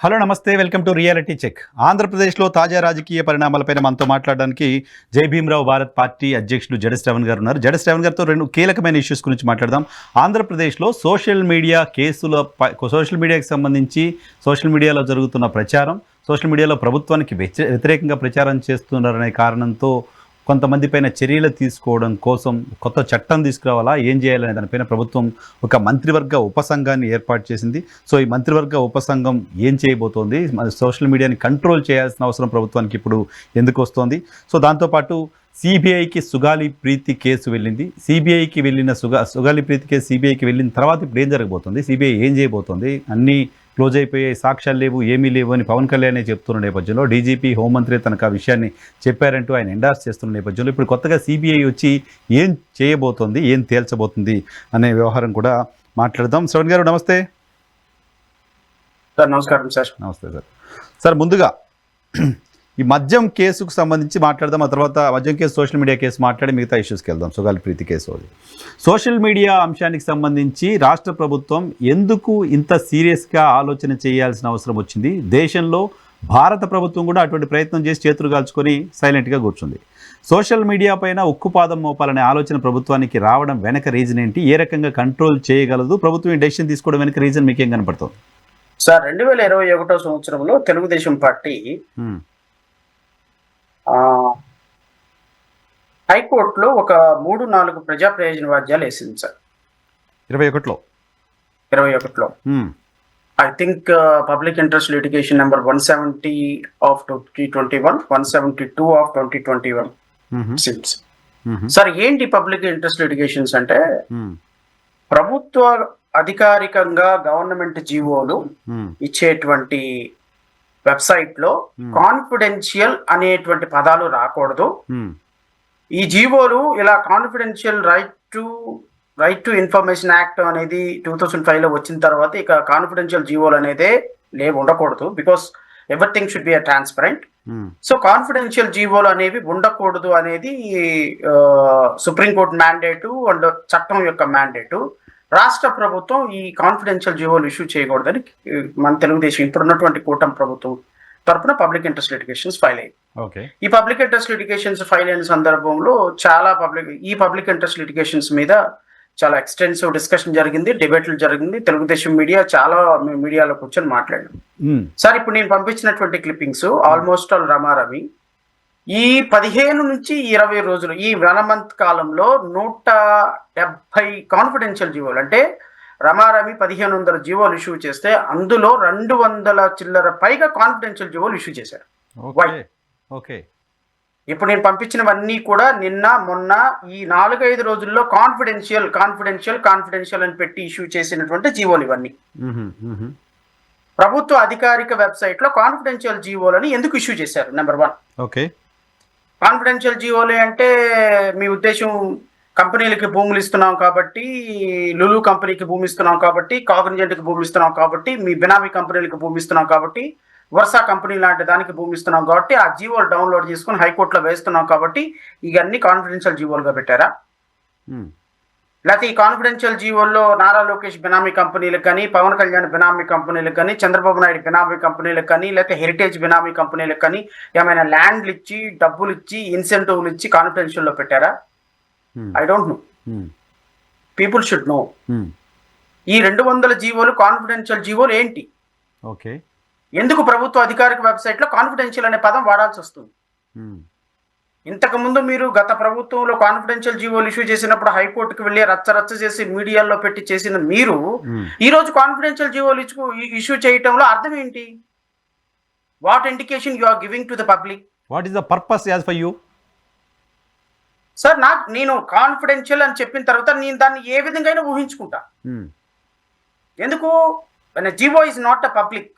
Hello నమస్తే, welcome to reality check. ఆంధ్రప్రదేశ్లో తాజా రాజకీయ పరిణామాలపైన మనతో మాట్లాడడానికి జై భీమ్రావ్ భారత్ పార్టీ అధ్యక్షుడు జడ శ్రవణ్ గారు ఉన్నారు. జడ శ్రవణ్ గారితో రెండు కీలకమైన ఇష్యూస్ గురించి మాట్లాడదాం. ఆంధ్రప్రదేశ్లో సోషల్ మీడియాకి సంబంధించి సోషల్ మీడియాలో జరుగుతున్న ప్రచారం, సోషల్ మీడియాలో ప్రభుత్వానికి వ్యతిరేకంగా ప్రచారం చేస్తున్నారనే కారణంతో కొంతమంది పైన చర్యలు తీసుకోవడం కోసం కొత్త చట్టం తీసుకురావాలా, ఏం చేయాలనే దానిపైన ప్రభుత్వం ఒక మంత్రివర్గ ఉపసంఘాన్ని ఏర్పాటు చేసింది. సో ఈ మంత్రివర్గ ఉపసంఘం ఏం చేయబోతోంది, సోషల్ మీడియాని కంట్రోల్ చేయాల్సిన అవసరం ప్రభుత్వానికి ఇప్పుడు ఎందుకు వస్తోంది? సో దాంతోపాటు సిబిఐకి సుగాలి ప్రీతి కేసు వెళ్ళింది. సిబిఐకి వెళ్ళిన సుగాలి ప్రీతి కేసు సిబిఐకి వెళ్ళిన తర్వాత ఇప్పుడు ఏం జరగబోతుంది, సిబిఐ ఏం చేయబోతోంది, అన్నీ క్లోజ్ అయిపోయాయి, సాక్ష్యాలు లేవు, ఏమీ లేవు అని పవన్ కళ్యాణ్ చెప్తున్న నేపథ్యంలో, డీజీపీ హోంమంత్రి తనకు ఆ విషయాన్ని చెప్పారంటూ ఆయన ఎండార్స్ చేస్తున్న నేపథ్యంలో ఇప్పుడు కొత్తగా సిబిఐ వచ్చి ఏం చేయబోతోంది, ఏం తేల్చబోతుంది అనే వ్యవహారం కూడా మాట్లాడదాం. శ్రవణ్ గారు నమస్తే. సార్ నమస్కారం. సార్ నమస్తే సార్. సార్ ముందుగా ఈ మద్యం కేసుకు సంబంధించి మాట్లాడదాం, ఆ తర్వాత మద్యం కేసు, సోషల్ మీడియా కేసు మాట్లాడి మిగతా ఇష్యూస్కి వెళ్దాం. Sugali Preethi case. Social media అంశానికి సంబంధించి రాష్ట్ర ప్రభుత్వం ఎందుకు ఇంత సీరియస్గా ఆలోచన చేయాల్సిన అవసరం వచ్చింది? దేశంలో భారత ప్రభుత్వం కూడా అటువంటి ప్రయత్నం చేసి చేతులు కాల్చుకొని సైలెంట్గా కూర్చుంది. సోషల్ మీడియా పైన ఉక్కుపాదం మోపాలనే ఆలోచన ప్రభుత్వానికి రావడం వెనక రీజన్ ఏంటి? ఏ రకంగా కంట్రోల్ చేయగలదు ప్రభుత్వం? ఈ డెసిషన్ తీసుకోవడం వెనక రీజన్ మీకేం కనపడుతుంది? సార్ 2021 సంవత్సరంలో తెలుగుదేశం పార్టీ హైకోర్టులో ఒక 3-4 ప్రజా ప్రయోజన వాద్యాలు వేసింది సార్. 21లో I think public interest litigation number 170 of 2021, 172 of 2021 సిమ్స్. సార్ ఏంటి పబ్లిక్ ఇంట్రెస్ట్ లిటిగేషన్స్ అంటే, ప్రభుత్వ అధికారికంగా గవర్నమెంట్ జీవోలు ఇచ్చేటువంటి వెబ్సైట్ లో కాన్ఫిడెన్షియల్ అనేటువంటి పదాలు రాకూడదు. ఈ జీవోలు ఇలా confidential right to information act అనేది 2005 లో వచ్చిన తర్వాత ఇక కాన్ఫిడెన్షియల్ జీవోలు అనేదే ఉండకూడదు. Because everything should be transparent. So confidential జీవోలు అనేవి ఉండకూడదు అనేది సుప్రీంకోర్టు మ్యాండేటు అండ్ చట్టం యొక్క మ్యాండేటు. రాష్ట్ర ప్రభుత్వం ఈ కాన్ఫిడెన్షియల్ జీవోలు ఇష్యూ చేయకూడదని మన తెలుగుదేశం ఇప్పుడున్నటువంటి కూటమి ప్రభుత్వం తరపున పబ్లిక్ ఇంట్రెస్ట్ లిటిగేషన్స్ ఫైల్ అయ్యాయి. ఈ పబ్లిక్ ఇంట్రెస్ట్ లిటిగేషన్స్ ఫైల్ అయిన సందర్భంలో చాలా పబ్లిక్ ఇంట్రెస్ట్ లిటిగేషన్స్ మీద చాలా ఎక్స్టెన్సివ్ డిస్కషన్ జరిగింది, డిబేట్లు జరిగింది. తెలుగుదేశం మీడియా చాలా మీడియాలో కూర్చొని మాట్లాడాం. సార్ ఇప్పుడు నేను పంపించినటువంటి క్లిప్పింగ్స్ ఆల్మోస్ట్ ఆల్ రమారవి ఈ 15 నుంచి 20 రోజులు ఈ 1 మంత్ కాలంలో 170 కాన్ఫిడెన్షియల్ జీవోలు, అంటే రమారమి 1500 జీవోలు ఇష్యూ చేస్తే అందులో 200 చిల్లర పైగా కాన్ఫిడెన్షియల్ జీవోలు ఇష్యూ చేశారు. ఇప్పుడు నేను పంపించినవన్నీ కూడా నిన్న మొన్న ఈ 4-5 రోజుల్లో కాన్ఫిడెన్షియల్ అని పెట్టి ఇష్యూ చేసినటువంటి జీవోలు ఇవన్నీ. ప్రభుత్వ అధికారిక వెబ్సైట్ లో కాన్ఫిడెన్షియల్ జీవోలని ఎందుకు ఇష్యూ చేశారు? నెంబర్ 1, కాన్ఫిడెన్షియల్ జీవోలు అంటే మీ ఉద్దేశం కంపెనీలకి భూములు ఇస్తున్నాం కాబట్టి, లులు కంపెనీకి భూమి ఇస్తున్నాం కాబట్టి, కాగ్నిజెంట్కి భూమి ఇస్తున్నాం కాబట్టి, మీ బినామీ కంపెనీలకు భూమి ఇస్తున్నాం కాబట్టి, వర్సా కంపెనీ లాంటి దానికి భూమి ఇస్తున్నాం కాబట్టి ఆ జీవోలు డౌన్లోడ్ చేసుకుని హైకోర్టులో వేస్తున్నాం కాబట్టి ఇవన్నీ కాన్ఫిడెన్షియల్ జీవోలుగా పెట్టారా? లేకపోతే ఈ కాన్ఫిడెన్షియల్ జీవోల్లో నారా లోకేష్ బినామీ కంపెనీలకు కానీ, పవన్ కళ్యాణ్ బినామీ కంపెనీలకు కానీ, చంద్రబాబు నాయుడు బినామీ కంపెనీలకు కానీ, లేకపోతే హెరిటేజ్ బినామీ కంపెనీలకు కానీ ఏమైనా ల్యాండ్లు ఇచ్చి, డబ్బులు ఇచ్చి, ఇన్సెంటివ్లు ఇచ్చి కాన్ఫిడెన్షియల్ లో పెట్టారా? I don't no. People should know. ఈ 200 జీవోలు కాన్ఫిడెన్షియల్ జీవోలు ఏంటి? ఎందుకు ప్రభుత్వ అధికారిక వెబ్సైట్ లో కాన్ఫిడెన్షియల్ అనే పదం వాడాల్సి వస్తుంది? ఇంతకుముందు మీరు గత ప్రభుత్వంలో కాన్ఫిడెన్షియల్ జీవోలు ఇష్యూ చేసినప్పుడు హైకోర్టుకు వెళ్ళి రచ్చ చేసి మీడియాలో పెట్టి చేసిన మీరు ఈ రోజు కాన్ఫిడెన్షియల్ జీవోలు ఇష్యూ చేయటంలో అర్థం ఏంటి? What indication you are giving to the public? What is the purpose as for you? Sir నేను కాన్ఫిడెన్షియల్ అని చెప్పిన తర్వాత నేను దాన్ని ఏ విధంగా ఊహించుకుంటా. ఎందుకు? GO is not a public.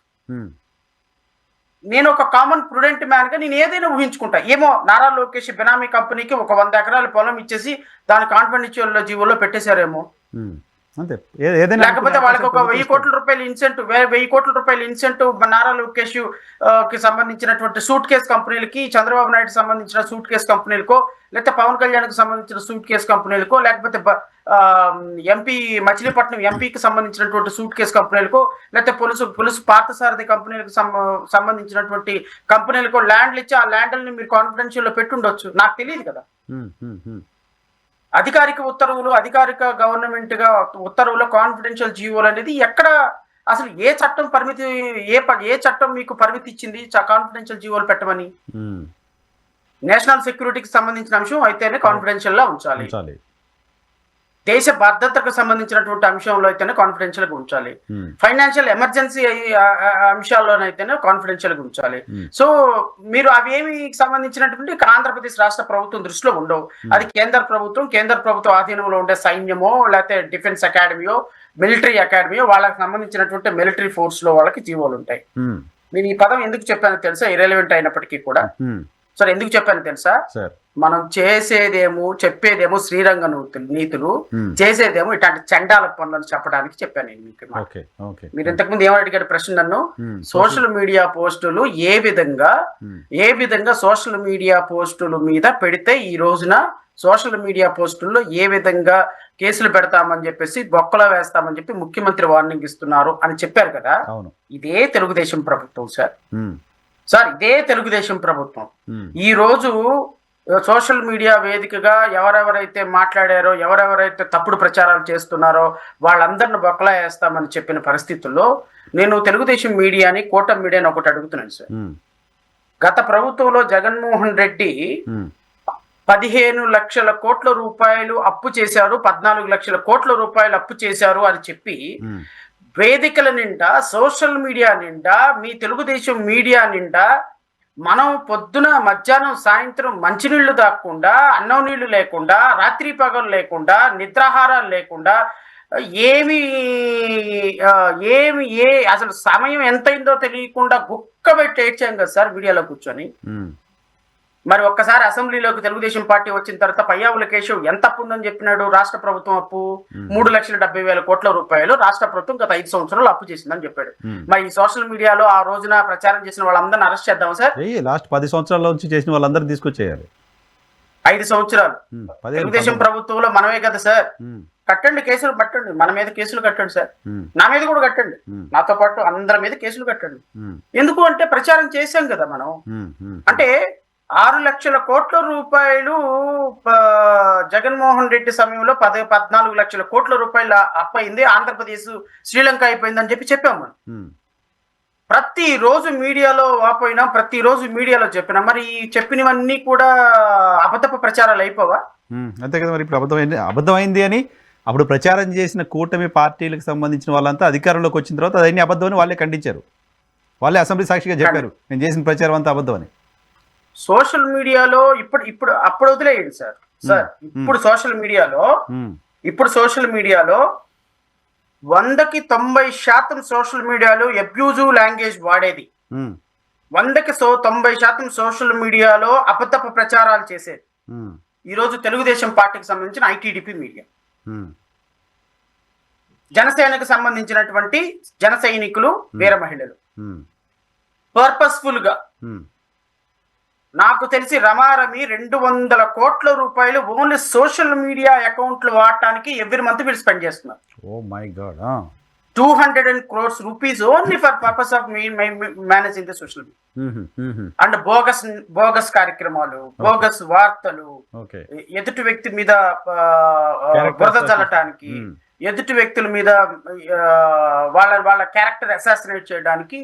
నేను ఒక కామన్ ప్రుడెంట్ మ్యాన్ గా నేను ఏదైనా ఊహించుకుంటా. ఏమో నారా లోకేష్ బినామీ కంపెనీకి ఒక 100 ఎకరాల పొలం ఇచ్చేసి దాని కాన్ఫిడెన్షియల్ జీవోలో పెట్టేశారేమో. అంతే ఏదైనా లేకపోతే వాళ్ళకి ఒక 1000 కోట్ల రూపాయల ఇన్సెంటివ్ 1000 కోట్ల రూపాయల ఇన్సెంటివ్ నారా లోకేష్ కి సంబంధించినటువంటి సూట్ కేస్ కంపెనీలకి, చంద్రబాబు నాయుడు సంబంధించిన సూట్ కేస్ కంపెనీలకో, లేకపోతే పవన్ కళ్యాణ్ కి సంబంధించిన సూట్ కేస్ కంపెనీలకో, లేకపోతే ఎంపీ మచిలీపట్నం ఎంపీకి సంబంధించినటువంటి సూట్ కేస్ కంపెనీలకో, లేకపోతే పులుసు పార్థసారథి కంపెనీలకు సంబంధించినటువంటి కంపెనీలకో ల్యాండ్లు ఇచ్చి ఆ ల్యాండ్లని మీరు కాన్ఫిడెన్షియల్ లో పెట్టుండొచ్చు, నాకు తెలియదు కదా. అధికారిక ఉత్తర్వులు, అధికారిక గవర్నమెంట్ గా ఉత్తర్వులు, కాన్ఫిడెన్షియల్ జీవోలు అనేది ఎక్కడ అసలు ఏ చట్టం పరిమితి, ఏ చట్టం మీకు పరిమితి ఇచ్చింది కాన్ఫిడెన్షియల్ జీవోలు పెట్టమని? నేషనల్ సెక్యూరిటీకి సంబంధించిన అంశం అయితేనే కాన్ఫిడెన్షియల్ లా ఉంచాలి, దేశ భద్రతకు సంబంధించినటువంటి అంశంలో అయితేనే కాన్ఫిడెన్షియల్ గా ఉంచాలి, ఫైనాన్షియల్ ఎమర్జెన్సీ అంశాల్లోనైతేనే కాన్ఫిడెన్షియల్ గా ఉంచాలి. సో మీరు అవేమి సంబంధించినటువంటి ఆంధ్రప్రదేశ్ రాష్ట్ర ప్రభుత్వం దృష్టిలో ఉండవు. అది కేంద్ర ప్రభుత్వ ఆధీనంలో ఉండే సైన్యమో, లేకపోతే డిఫెన్స్ అకాడమీయో, మిలిటరీ అకాడమీయో, వాళ్ళకి సంబంధించినటువంటి మిలిటరీ ఫోర్స్ లో వాళ్ళకి జీవోలు ఉంటాయి. నేను ఈ పదం ఎందుకు చెప్పానో తెలుసా, ఇర్రెలవెంట్ అయినప్పటికీ కూడా. సరే ఎందుకు చెప్పాను తెలుసా, మనం చెప్పేదేమో శ్రీరంగ నీతులు, చేసేదేమో ఇట్లాంటి చండాల పనులను చెప్పడానికి చెప్పాను నేను మీకు. మీరు ఇంతకుముందు ఏమని అడిగాడు ప్రశ్న నన్ను, సోషల్ మీడియా పోస్టులు ఏ విధంగా సోషల్ మీడియా పోస్టుల మీద పెడితే ఈ రోజున సోషల్ మీడియా పోస్టుల్లో ఏ విధంగా కేసులు పెడతామని చెప్పేసి, బొక్కలో వేస్తామని చెప్పి ముఖ్యమంత్రి వార్నింగ్ ఇస్తున్నారు అని చెప్పారు కదా. ఇదే తెలుగుదేశం ప్రభుత్వం సార్, ఇదే తెలుగుదేశం ప్రభుత్వం ఈ రోజు సోషల్ మీడియా వేదికగా ఎవరెవరైతే మాట్లాడారో, ఎవరెవరైతే తప్పుడు ప్రచారాలు చేస్తున్నారో వాళ్ళందరిని బొక్కలా వేస్తామని చెప్పిన పరిస్థితుల్లో నేను తెలుగుదేశం మీడియాని, కూటమి మీడియాని ఒకటి అడుగుతున్నాను సార్. గత ప్రభుత్వంలో జగన్మోహన్ రెడ్డి 15 లక్షల కోట్ల రూపాయలు అప్పు చేశారు, 14 లక్షల కోట్ల రూపాయలు అప్పు చేశారు అని చెప్పి వేదికల నిండా, సోషల్ మీడియా నిండా, మీ తెలుగుదేశం మీడియా నిండా మనం పొద్దున, మధ్యాహ్నం, సాయంత్రం మంచినీళ్లు దాక్కుండా, అన్నం నీళ్లు లేకుండా, రాత్రి పగలు లేకుండా, నిద్రాహారాలు లేకుండా, అసలు సమయం ఎంతైందో తెలియకుండా గుక్కబెట్టి ఏడ్చాం కదా సార్ మీడియాలో కూర్చొని. మరి ఒక్కసారి అసెంబ్లీలోకి తెలుగుదేశం పార్టీ వచ్చిన తర్వాత పయ్యావుల కేశవ్ ఎంత అప్పు ఉందని చెప్పినాడు? రాష్ట్ర ప్రభుత్వం అప్పు 3,70,000 కోట్ల రూపాయలు రాష్ట్ర ప్రభుత్వం గత 5 సంవత్సరాలు అప్పు చేసిందని చెప్పాడు. మరి ఈ సోషల్ మీడియాలో ఆ రోజున ప్రచారం చేసిన వాళ్ళందరినీ అరెస్ట్ చేద్దాం సార్. లాస్ట్ 10 సంవత్సరాల నుంచి చేసిన వాళ్ళందరూ తీసుకొచ్చేయాలి. 5 సంవత్సరాలు తెలుగుదేశం ప్రభుత్వంలో మనమే కదా సార్. కట్టండి, కేసులు పట్టండి, మన మీద కేసులు కట్టండి సార్, నా మీద కూడా కట్టండి, నాతో పాటు అందరి మీద కేసులు కట్టండి. ఎందుకు అంటే ప్రచారం చేశాం కదా మనం. అంటే 6 లక్షల కోట్ల రూపాయలు జగన్మోహన్ రెడ్డి సమయంలో 14 లక్షల కోట్ల రూపాయలు అప్పయింది, ఆంధ్రప్రదేశ్ శ్రీలంక అయిపోయిందని చెప్పాము మనం. ప్రతిరోజు మీడియాలో వాపోయినాం, ప్రతిరోజు మీడియాలో చెప్పినాం. మరి చెప్పినవన్నీ కూడా అబద్ధపు ప్రచారాలు అయిపోవా? అంతే కదా. మరి ఇప్పుడు అబద్ధమైంది అని అప్పుడు ప్రచారం చేసిన కూటమి పార్టీలకు సంబంధించిన వాళ్ళంతా అధికారంలోకి వచ్చిన తర్వాత అదన్నీ అబద్ధం అని వాళ్ళే ఖండించారు. వాళ్ళే అసెంబ్లీ సాక్షిగా చెప్పారు, నేను చేసిన ప్రచారం అంతా అబద్ధం అని. సోషల్ మీడియాలో అప్పుడు వదిలేయండి సార్. ఇప్పుడు సోషల్ మీడియాలో 100కి 90% సోషల్ మీడియాలో అబ్యూజివ్ లాంగ్వేజ్ వాడేది, 100కి 90% సోషల్ మీడియాలో అబద్ధపు ప్రచారాలు చేసేది ఈరోజు తెలుగుదేశం పార్టీకి సంబంధించిన ఐటీడీపీ మీడియా. జనసేనకు సంబంధించినటువంటి జన సైనికులు, వీర మహిళలు పర్పస్ఫుల్ గా నాకు తెలిసి రమారమి 200 కోట్ల రూపాయలు ఓన్లీ సోషల్ మీడియా అకౌంట్లు వాడటానికి ఎవ్రీ మంత్ వీళ్ళు స్పెండ్ చేస్తున్నారు. Oh my God. 200 crores rupees only for purpose of managing the social media. And bogus కార్యక్రమాలు, బోగస్ వార్తలు, ఎదుటి వ్యక్తి మీద బురద చల్లటానికి, ఎదుటి వ్యక్తుల మీద వాళ్ళ క్యారెక్టర్ అసాసినేట్ చేయడానికి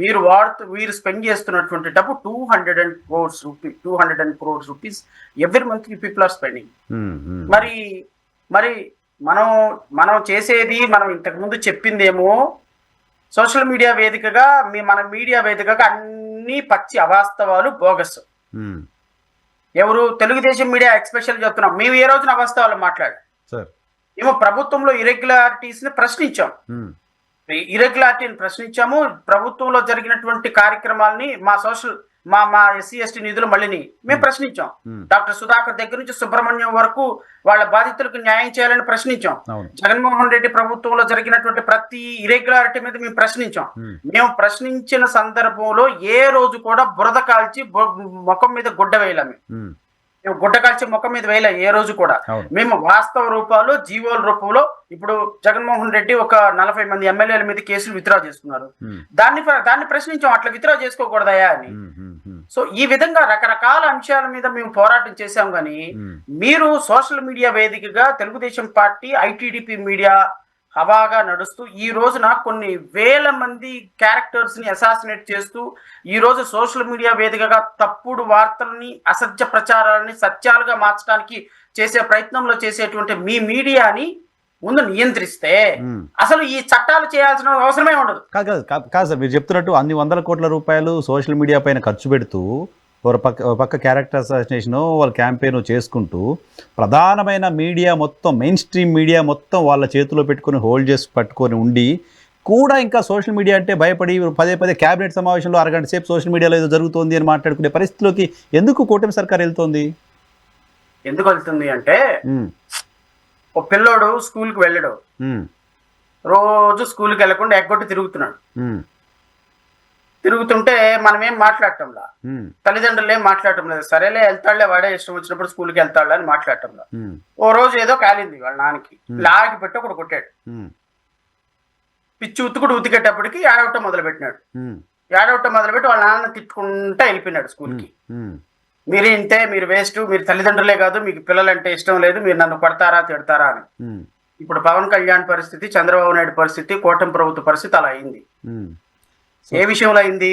మీరు స్పెండ్ చేస్తున్నటువంటి డబ్బు 200 crores rupees every month people are spending. మరి మనం చేసేది, మనం ఇంతకు ముందు చెప్పిందేమో సోషల్ మీడియా వేదికగా, మన మీడియా వేదికగా అన్ని పచ్చి అవాస్తవాలు, బోగస్. ఎవరు తెలుగుదేశం మీడియా ఎక్స్పెషల్ చెప్తున్నాం, మేము ఏ రోజున అవాస్తవాలు మాట్లాడాం? ఏమో ప్రభుత్వంలో ఇరెగ్యులారిటీస్ని ప్రశ్నించాము, ప్రభుత్వంలో జరిగినటువంటి కార్యక్రమాలని మా ఎస్సీ ఎస్టీ నిధులు మళ్ళీని మేము ప్రశ్నించాం. డాక్టర్ సుధాకర్ దగ్గర నుంచి సుబ్రహ్మణ్యం వరకు వాళ్ళ బాధితులకు న్యాయం చేయాలని ప్రశ్నించాం. జగన్మోహన్ రెడ్డి ప్రభుత్వంలో జరిగినటువంటి ప్రతి ఇరెగ్యులారిటీ మీద మేము ప్రశ్నించాం. మేము ప్రశ్నించిన సందర్భంలో ఏ రోజు కూడా బురద కాల్చి ముఖం మీద గుడ్డ వేయలేము. మేము గుడ్డ కాల్చి ముఖం మీద వేయలే ఏ రోజు కూడా. మేము వాస్తవ రూపాల్లో జీవోల రూపంలో ఇప్పుడు జగన్మోహన్ రెడ్డి ఒక 40 మంది ఎమ్మెల్యేల మీద కేసులు విత్డ్రా చేసుకున్నారు. దాన్ని ప్రశ్నించాం, అట్లా విత్డ్రా చేసుకోకూడదయా అని. సో ఈ విధంగా రకరకాల అంశాల మీద మేము పోరాటం చేశాం. కానీ మీరు సోషల్ మీడియా వేదికగా తెలుగుదేశం పార్టీ ఐటీడీపీ మీడియా హవాగా నడుస్తూ ఈ రోజున కొన్ని వేల మంది క్యారెక్టర్స్ ని అసాసినేట్ చేస్తూ ఈ రోజు సోషల్ మీడియా వేదికగా తప్పుడు వార్తలని అసత్య ప్రచారాలని సత్యాలుగా మార్చడానికి చేసే ప్రయత్నంలో చేసేటువంటి మీ మీడియాని ముందు నియంత్రిస్తే అసలు ఈ చట్టాలు చేయాల్సిన అవసరమే ఉండదు. కాదు సార్, మీరు చెప్తున్నట్టు అన్ని వందల కోట్ల రూపాయలు సోషల్ మీడియా పైన ఖర్చు పెడుతూ ఒక పక్క క్యారెక్టర్ అసోసియేషన్ వాళ్ళ క్యాంపెయిన్ చేసుకుంటూ ప్రధానమైన మీడియా మొత్తం మెయిన్ స్ట్రీమ్ మీడియా మొత్తం వాళ్ళ చేతిలో పెట్టుకొని హోల్డ్ చేసి పట్టుకొని ఉండి కూడా ఇంకా సోషల్ మీడియా అంటే భయపడి పదే క్యాబినెట్ సమావేశంలో అరగంట సేపు సోషల్ మీడియాలో ఏదో జరుగుతోంది అని మాట్లాడుకునే పరిస్థితిలోకి ఎందుకు కూటమి సర్కార్ వెళ్తోంది? ఎందుకు వెళ్తుంది అంటే ఒక పిల్లోడు స్కూల్కి వెళ్ళడు, రోజు స్కూల్కి వెళ్ళకుండా ఎగ్గొట్టి తిరుగుతున్నాడు. తిరుగుతుంటే మనం ఏం మాట్లాడటంలా, తల్లిదండ్రులు ఏం మాట్లాడటం లేదు. సరేలే వెళ్తాడులే, వాడే ఇష్టం వచ్చినప్పుడు స్కూల్కి వెళ్తాడులే అని మాట్లాడటంలా. ఓ రోజు ఏదో కాలింది వాళ్ళ నాన్నకి, లాగి పెట్టి ఒకడు కొట్టాడు. పిచ్చి ఉతుకుడు ఉతికేటప్పటికి ఏడవటం మొదలుపెట్టినాడు. ఏడవటం మొదలుపెట్టి వాళ్ళ నాన్న తిట్టుకుంటా వెళ్ళిపోయినాడు స్కూల్కి. మీరు ఇంతే, మీరు వేస్ట్, మీరు తల్లిదండ్రులే కాదు, మీకు పిల్లలంటే ఇష్టం లేదు, మీరు నన్ను కొడతారా తిడతారా అని. ఇప్పుడు పవన్ కళ్యాణ్ పరిస్థితి, చంద్రబాబు నాయుడు పరిస్థితి, కూటమి ప్రభుత్వ పరిస్థితి అలా అయింది. ఏ విషయంలో అయింది?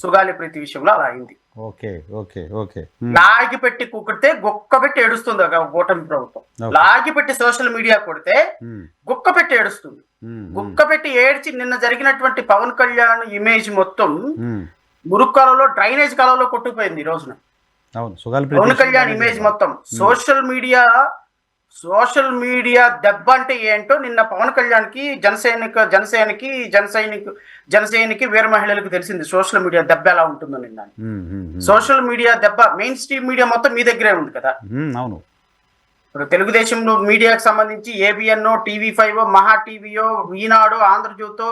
సుగాలి ప్రీతి విషయంలో అలా అయింది. లాగి పెట్టి కుక్కితే గుక్క పెట్టి ఏడుస్తుంది కూటమి ప్రభుత్వం. లాగి పెట్టి సోషల్ మీడియా కొడితే గుక్క పెట్టి ఏడుస్తుంది. గుక్క పెట్టి ఏడ్చి నిన్న జరిగినటువంటి పవన్ కళ్యాణ్ ఇమేజ్ మొత్తం మురుక్కలలో డ్రైనేజ్ కాలంలో కొట్టుకుపోయింది ఈ రోజున. పవన్ కళ్యాణ్ ఇమేజ్ మొత్తం సోషల్ మీడియా దెబ్బ అంటే ఏంటో నిన్న పవన్ కళ్యాణ్ కి జనసేనకి వీర మహిళలకు తెలిసింది. సోషల్ మీడియా దెబ్బ ఎలా ఉంటుందో నిన్న. సోషల్ మీడియా దెబ్బ మెయిన్ స్ట్రీమ్ మీడియా మొత్తం మీ దగ్గరే ఉంది కదా. అవును, ఇప్పుడు తెలుగుదేశం మీడియాకి సంబంధించి ఏబిఎన్, TV5, మహా టీవీయో, ఈనాడు, ఆంధ్రజ్యోతో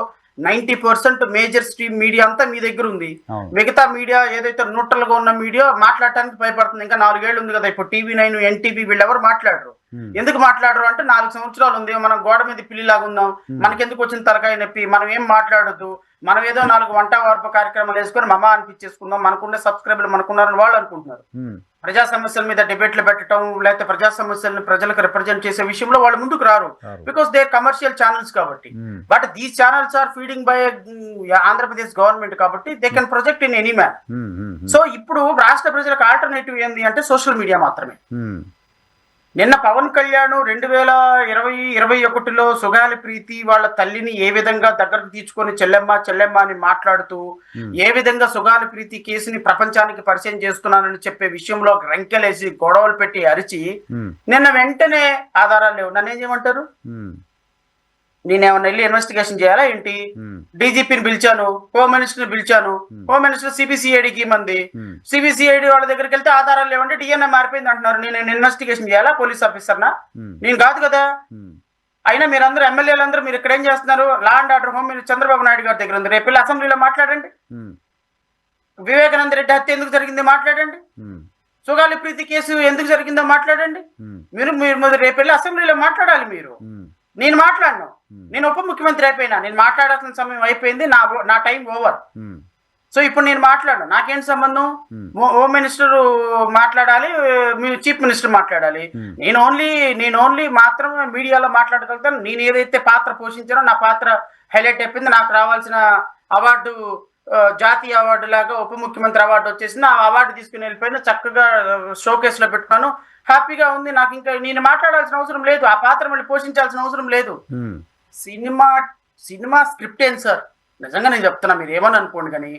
90% మేజర్ స్ట్రీమ్ మీడియా అంతా మీ దగ్గర ఉంది. మిగతా మీడియా ఏదైతే న్యూట్రల్ గా ఉన్న మీడియా మాట్లాడటానికి భయపడుతుంది. ఇంకా 4 ఏళ్ళు ఉంది కదా. ఇప్పుడు TV9, NTV వీళ్ళెవరు మాట్లాడరు. ఎందుకు మాట్లాడరు అంటే 4 సంవత్సరాలు ఉంది, మనం గోడ మీద పిల్లిలాగా ఉందాం, మనకెందుకు వచ్చిన తలకాయ నొప్పి, మనం ఏం మాట్లాడద్దు, మనం ఏదో 4 వంట వార్పు కార్యక్రమాలు వేసుకొని మమా అనిపించేసుకుందాం, మనకున్న సబ్స్క్రైబర్లు మనకున్నారని వాళ్ళు అనుకుంటున్నారు. ప్రజా సమస్యల మీద డిబేట్లు పెట్టడం, లేకపోతే ప్రజా సమస్యలను ప్రజలకు రిప్రజెంట్ చేసే విషయంలో వాళ్ళు ముందుకు రారు. బికాస్ దే కమర్షియల్ ఛానల్స్ కాబట్టి. But these channels are feeding by Andhra Pradesh government కాబట్టి they can project in any man. So ఇప్పుడు రాష్ట్ర ప్రజలకు ఆల్టర్నేటివ్ ఏంది అంటే సోషల్ మీడియా మాత్రమే. నిన్న పవన్ కళ్యాణ్ 2020-21లో సుగాలి ప్రీతి వాళ్ళ తల్లిని ఏ విధంగా దగ్గరకు తీర్చుకొని చెల్లెమ్మ అని మాట్లాడుతూ ఏ విధంగా సుగాలి ప్రీతి కేసుని ప్రపంచానికి పరిచయం చేస్తున్నానని చెప్పే విషయంలో రంకెలేసి గొడవలు పెట్టి అరిచి నిన్న వెంటనే ఆధారాలు లేవు, నన్ను ఏం చేయమంటారు? నేనేమన్నా వెళ్ళి ఇన్వెస్టిగేషన్ చేయాలా ఏంటి? డీజీపీని పిలిచాను, హోమ్ మినిస్టర్ పిలిచాను, హోమ్ మినిస్టర్ సిబిసిఐడికి మంది, సిబిసిఐడి వాళ్ళ దగ్గరికి వెళ్తే ఆధారాలు లేవంటే డిఎన్ఏ మారిపోయింది అంటున్నారు. నేను ఇన్వెస్టిగేషన్ చేయాలా పోలీస్ ఆఫీసర్నా? నేను కాదు కదా. అయినా మీరందరూ ఎమ్మెల్యేలందరూ మీరు ఇక్కడ ఏం చేస్తున్నారు? Law and order home minister Chandrababu Naidu గారి దగ్గర ఉంది. రేపు అసెంబ్లీలో మాట్లాడండి. వివేకానంద రెడ్డి హత్య ఎందుకు జరిగిందో మాట్లాడండి. సుగాలి ప్రీతి కేసు ఎందుకు జరిగిందో మాట్లాడండి. మీరు రేపు వెళ్ళి అసెంబ్లీలో మాట్లాడాలి. మీరు నేను మాట్లాడను, నేను ఉప ముఖ్యమంత్రి అయిపోయినా, నేను మాట్లాడాల్సిన సమయం అయిపోయింది, నా టైం ఓవర్. సో ఇప్పుడు నేను మాట్లాడను, నాకేం సంబంధం? హోమ్ మినిస్టర్ మాట్లాడాలి, మీ చీఫ్ మినిస్టర్ మాట్లాడాలి. నేను ఓన్లీ మాత్రమే మీడియాలో మాట్లాడగలుగుతాను. నేను ఏదైతే పాత్ర పోషించానో నా పాత్ర హైలైట్ అయిపోయింది. నాకు రావాల్సిన అవార్డు జాతీయ అవార్డు లాగా ఉప ముఖ్యమంత్రి అవార్డు వచ్చేసింది. ఆ అవార్డు తీసుకుని వెళ్ళిపోయినా, చక్కగా షోకేస్ లో పెట్టుకున్నాను, హ్యాపీగా ఉంది. నాకు ఇంకా నేను మాట్లాడాల్సిన అవసరం లేదు, ఆ పాత్ర మళ్ళీ పోషించాల్సిన అవసరం లేదు. సినిమా స్క్రిప్ట్ ఏం సార్? నిజంగా నేను చెప్తున్నా, మీరు ఏమని అనుకోండి కానీ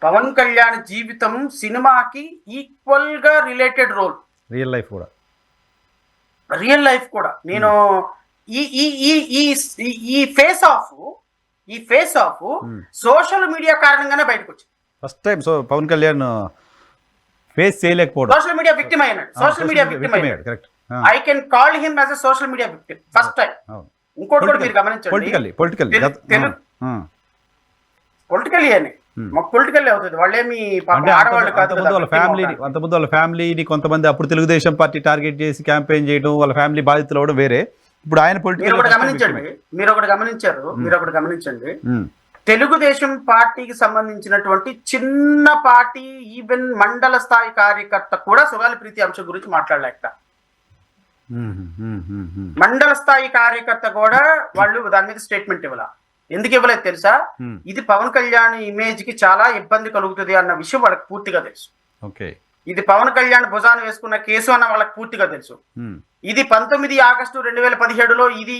పవన్ కళ్యాణ్ జీవితం సినిమాకి ఈక్వల్ గా రిలేటెడ్ రోల్. రియల్ లైఫ్ కూడా నేను ఈ ఫేస్ ఆఫ్ సోషల్ మీడియా కారణంగానే బయటకు వచ్చింది. First time. So Pawan Kalyan face చేయలేకపోవడం. సోషల్ మీడియా విక్టిమ్ అయినాడు. సోషల్ మీడియా విక్టిమ్ అయ్యాడు. Correct. I can call him as a social media victim first time. ఇంకోటి కూడా మీరు గమనించండి, పొలిటికల్లీ అని మాకు పొలిటికల్లీ అవుతుంది. వాళ్ళేమి ఆడవాళ్ళు కాదు. అంతకుముందు వాళ్ళ ఫ్యామిలీని కొంతమంది అప్పుడు తెలుగుదేశం పార్టీ టార్గెట్ చేసి క్యాంపెయిన్ చేయడం, వాళ్ళ ఫ్యామిలీ బాధితులు అవడం వేరే. ఇప్పుడు ఆయన మీరు ఒకటి గమనించండి, తెలుగుదేశం పార్టీకి సంబంధించినటువంటి చిన్నపాటి ఈవెన్ మండల స్థాయి కార్యకర్త కూడా సుగాలి ప్రీతి అంశం గురించి మాట్లాడలేక, మండల స్థాయి కార్యకర్త కూడా వాళ్ళు దాని మీద స్టేట్మెంట్ ఇవ్వాల. ఎందుకు ఇవ్వలేదు తెలుసా? ఇది పవన్ కళ్యాణ్ ఇమేజ్ కి చాలా ఇబ్బంది కలుగుతుంది అన్న విషయం వాళ్ళకి పూర్తిగా తెలుసు. ఇది పవన్ కళ్యాణ్ భుజాన్ని వేసుకున్న కేసు అన్న వాళ్ళకి పూర్తిగా తెలుసు. ఇది 19 ఆగస్టు 2017లో ఇది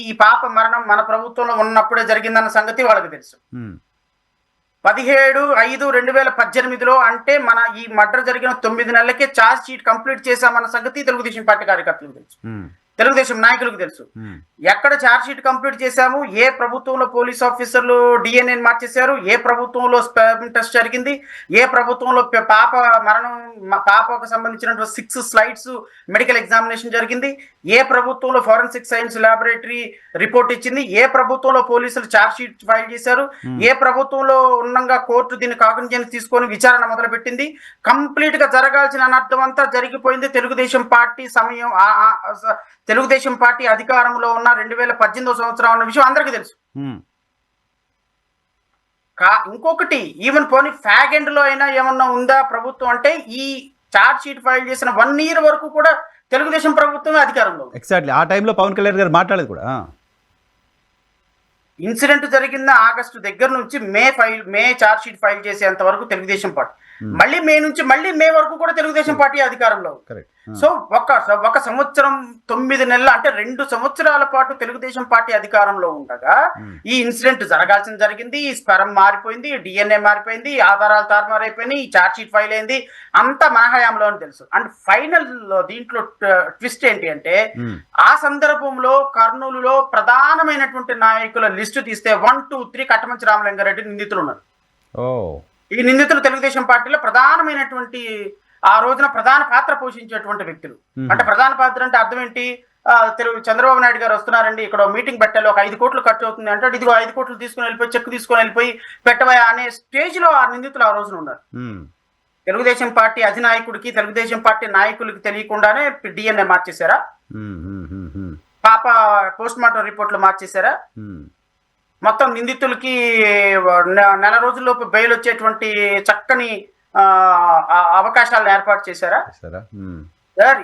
ఈ పాప మరణం మన ప్రభుత్వంలో ఉన్నప్పుడే జరిగిందన్న సంగతి వాళ్ళకి తెలుసు. 17/5/2018లో అంటే మన ఈ మర్డర్ జరిగిన 9 నెలలకే ఛార్జ్ షీట్ కంప్లీట్ చేశామన్న సంగతి తెలుగుదేశం పార్టీ కార్యకర్తలకు తెలుసు, తెలుగుదేశం నాయకులకు తెలుసు. ఎక్కడ ఛార్జ్ షీట్ కంప్లీట్ చేశాము, ఏ ప్రభుత్వంలో పోలీస్ ఆఫీసర్లు డిఎన్ఏ మార్చేశారు, ఏ ప్రభుత్వంలో స్పెర్మ్ టెస్ట్ జరిగింది, ఏ ప్రభుత్వంలో పాప మరణం పాపకు సంబంధించినటువంటి 6 స్లైడ్స్ మెడికల్ ఎగ్జామినేషన్ జరిగింది, ఏ ప్రభుత్వంలో ఫోరెన్సిక్ సైన్స్ ల్యాబొరేటరీ రిపోర్ట్ ఇచ్చింది, ఏ ప్రభుత్వంలో పోలీసులు ఛార్జ్ షీట్ ఫైల్ చేశారు, ఏ ప్రభుత్వంలో ఉన్నంగా కోర్టు దీన్ని కాగ్నిజెన్స్ తీసుకొని విచారణ మొదలుపెట్టింది. కంప్లీట్ గా జరగాల్సిన అనర్థం అంతా జరిగిపోయింది. తెలుగుదేశం పార్టీ సమయం తెలుగుదేశం పార్టీ అధికారంలో ఉన్న 2018 సంవత్సరం అన్న విషయం అందరికీ తెలుసు. ఇంకొకటి ఈవెన్ పోనీ ఫ్యాగ్ ఎండ్ లో అయినా ఏమన్నా ఉందా ప్రభుత్వం అంటే, ఈ ఛార్జ్ షీట్ ఫైల్ చేసిన 1 year వరకు కూడా తెలుగుదేశం ప్రభుత్వమే అధికారంలో. ఎగ్జాక్ట్లీ ఆ టైంలో పవన్ కళ్యాణ్ గారు మాట్లాడేది కూడా. ఇన్సిడెంట్ జరిగిన ఆగస్టు దగ్గర నుంచి మే ఛార్జ్ షీట్ ఫైల్ చేసేంత వరకు తెలుగుదేశం పార్టీ, మళ్ళీ మే వరకు కూడా తెలుగుదేశం పార్టీ అధికారంలో. సో ఒక సంవత్సరం 9 నెలలు అంటే 2 సంవత్సరాల పాటు తెలుగుదేశం పార్టీ అధికారంలో ఉండగా ఈ ఇన్సిడెంట్ జరగాల్సింది జరిగింది. ఈ స్పెరం మారిపోయింది, డిఎన్ఏ మారిపోయింది, ఆధారాలు తారుమారైపోయినాయి, ఈ ఛార్జ్ షీట్ ఫైల్ అయింది, అంతా మన హయాంలో అని తెలుసు. అండ్ ఫైనల్ దీంట్లో ట్విస్ట్ ఏంటి అంటే, ఆ సందర్భంలో కర్నూలులో ప్రధానమైనటువంటి నాయకుల లిస్టు తీస్తే 1, 2, 3 కట్టమంచి రామలింగారెడ్డి నిందితులు ఉన్నారు. ఈ నిందితులు తెలుగుదేశం పార్టీలో ప్రధానమైనటువంటి ఆ రోజున ప్రధాన పాత్ర పోషించేటువంటి వ్యక్తులు. అంటే ప్రధాన పాత్ర అంటే అర్థం ఏంటి? చంద్రబాబు నాయుడు గారు వస్తున్నారండి, ఇక్కడ మీటింగ్ పెట్టాలి, ఒక 5 కోట్లు ఖర్చు అవుతుంది అంటే, ఇదిగో 5 కోట్లు తీసుకుని వెళ్ళిపోయి చెక్ తీసుకుని వెళ్ళిపోయి పెట్టవా అనే స్టేజ్ లో ఆ నిందితులు ఆ రోజున ఉన్నారు. తెలుగుదేశం పార్టీ అధినాయకుడికి తెలుగుదేశం పార్టీ నాయకులకి తెలియకుండానే డిఎన్ఏ మార్చేశారా, పాప పోస్ట్ మార్టం రిపోర్ట్లు మార్చేశారా, మొత్తం నిందితులకి నెల రోజుల్లోపు బెయిల్ వచ్చేటువంటి చక్కని అవకాశాలను ఏర్పాటు చేశారా సార్?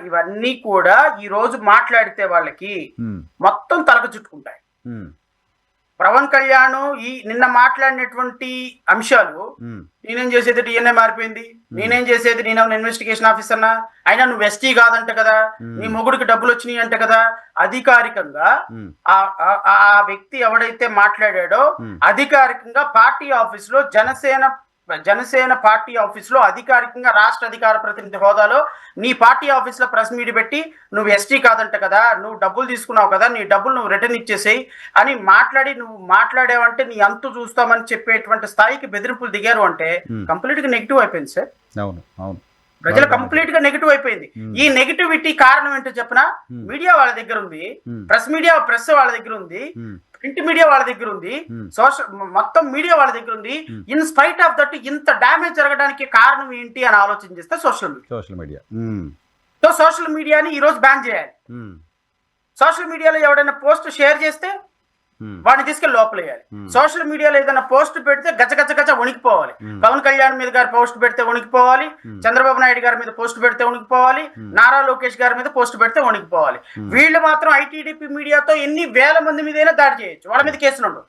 ఇవన్నీ కూడా ఈ రోజు మాట్లాడితే వాళ్ళకి మొత్తం తలకు చుట్టుకుంటాయి. పవన్ కళ్యాణ్ నిన్న మాట్లాడినటువంటి అంశాలు, నేనేం చేసేది డిఎన్ఏ మారిపోయింది, నేనేం చేసేది నేను ఇన్వెస్టిగేషన్ ఆఫీసర్నా, అయినా నువ్వు ఎస్టీ కాదంట కదా, నీ మొగుడికి డబ్బులు వచ్చినాయి అంట కదా, అధికారికంగా ఆ వ్యక్తి ఎవడైతే మాట్లాడాడో అధికారికంగా పార్టీ ఆఫీస్ లో జనసేన పార్టీ ఆఫీస్ లో అధికారికంగా రాష్ట్ర అధికార ప్రతినిధి హోదాలో నీ పార్టీ ఆఫీస్ లో ప్రెస్ మీట్ పెట్టి, నువ్వు ఎస్టీ కాదంట కదా, నువ్వు డబ్బులు తీసుకున్నావు కదా, నీ డబ్బులు నువ్వు రిటర్న్ ఇచ్చేసేయి అని మాట్లాడి, నువ్వు మాట్లాడేవంటే నీ అంతు చూస్తామని చెప్పేటువంటి స్థాయికి బెదిరింపులు దిగారు అంటే కంప్లీట్ గా నెగిటివ్ అయిపోయింది సార్. ప్రజలు కంప్లీట్ గా నెగిటివ్ అయిపోయింది. ఈ నెగిటివిటీ కారణం ఏంటో చెప్పనా? మీడియా వాళ్ళ దగ్గర ఉంది, ప్రెస్ వాళ్ళ దగ్గర ఉంది, ప్రింట్ మీడియా వాళ్ళ దగ్గర ఉంది, మొత్తం మీడియా వాళ్ళ దగ్గర ఉంది. ఇన్ స్పైట్ ఆఫ్ దట్ ఇంత డ్యామేజ్ జరగడానికి కారణం ఏంటి అని ఆలోచన చేస్తే సోషల్ మీడియా. సో సోషల్ మీడియాని ఈ రోజు బ్యాన్ చేయాలి. సోషల్ మీడియాలో ఎవడైనా పోస్ట్ షేర్ చేస్తే వాడిని తీసుకెళ్లి లోపలేయాలి. సోషల్ మీడియాలో ఏదైనా పోస్ట్ పెడితే గజ వణికిపోవాలి. పవన్ కళ్యాణ్ మీద గారు పోస్ట్ పెడితే వణికిపోవాలి, చంద్రబాబు నాయుడు గారి మీద పోస్ట్ పెడితే వణికిపోవాలి, నారా లోకేష్ గారి మీద పోస్ట్ పెడితే వణికిపోవాలి. వీళ్ళు మాత్రం ఐటీడీపీ మీడియాతో ఎన్ని వేల మంది మీదైనా దాడి చేయొచ్చు, వాళ్ళ మీద కేసులు ఉండవు.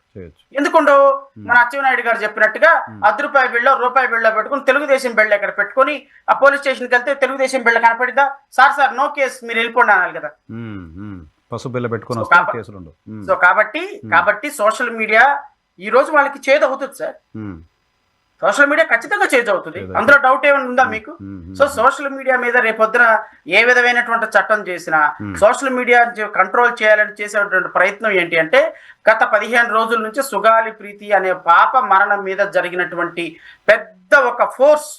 ఎందుకుండవు? మన అచ్చెన్నాయుడు గారు చెప్పినట్టుగా ₹10 బిళ్ళ ₹1 పెట్టుకుని తెలుగుదేశం బిళ్ళ ఎక్కడ పెట్టుకుని ఆ పోలీస్ స్టేషన్కి వెళ్తే తెలుగుదేశం బిళ్ళ కనపడిద్దా? సార్ నో కేసు, మీరు వెళ్ళిపోండి అనాలి కదా. సో కాబట్టి సోషల్ మీడియా ఈ రోజు వాళ్ళకి చేదు అవుతుంది సార్. సోషల్ మీడియా ఖచ్చితంగా చేంజ్ అవుతుంది, అందులో డౌట్ ఏమైనా ఉందా మీకు? సో సోషల్ మీడియా మీద రేపొద్దున ఏ విధమైనటువంటి చట్టం చేసినా సోషల్ మీడియా కంట్రోల్ చేయాలని చేసేటువంటి ప్రయత్నం ఏంటి అంటే, గత 15 రోజుల నుంచి సుగాలి ప్రీతి అనే పాప మరణం మీద జరిగినటువంటి పెద్ద ఒక ఫోర్స్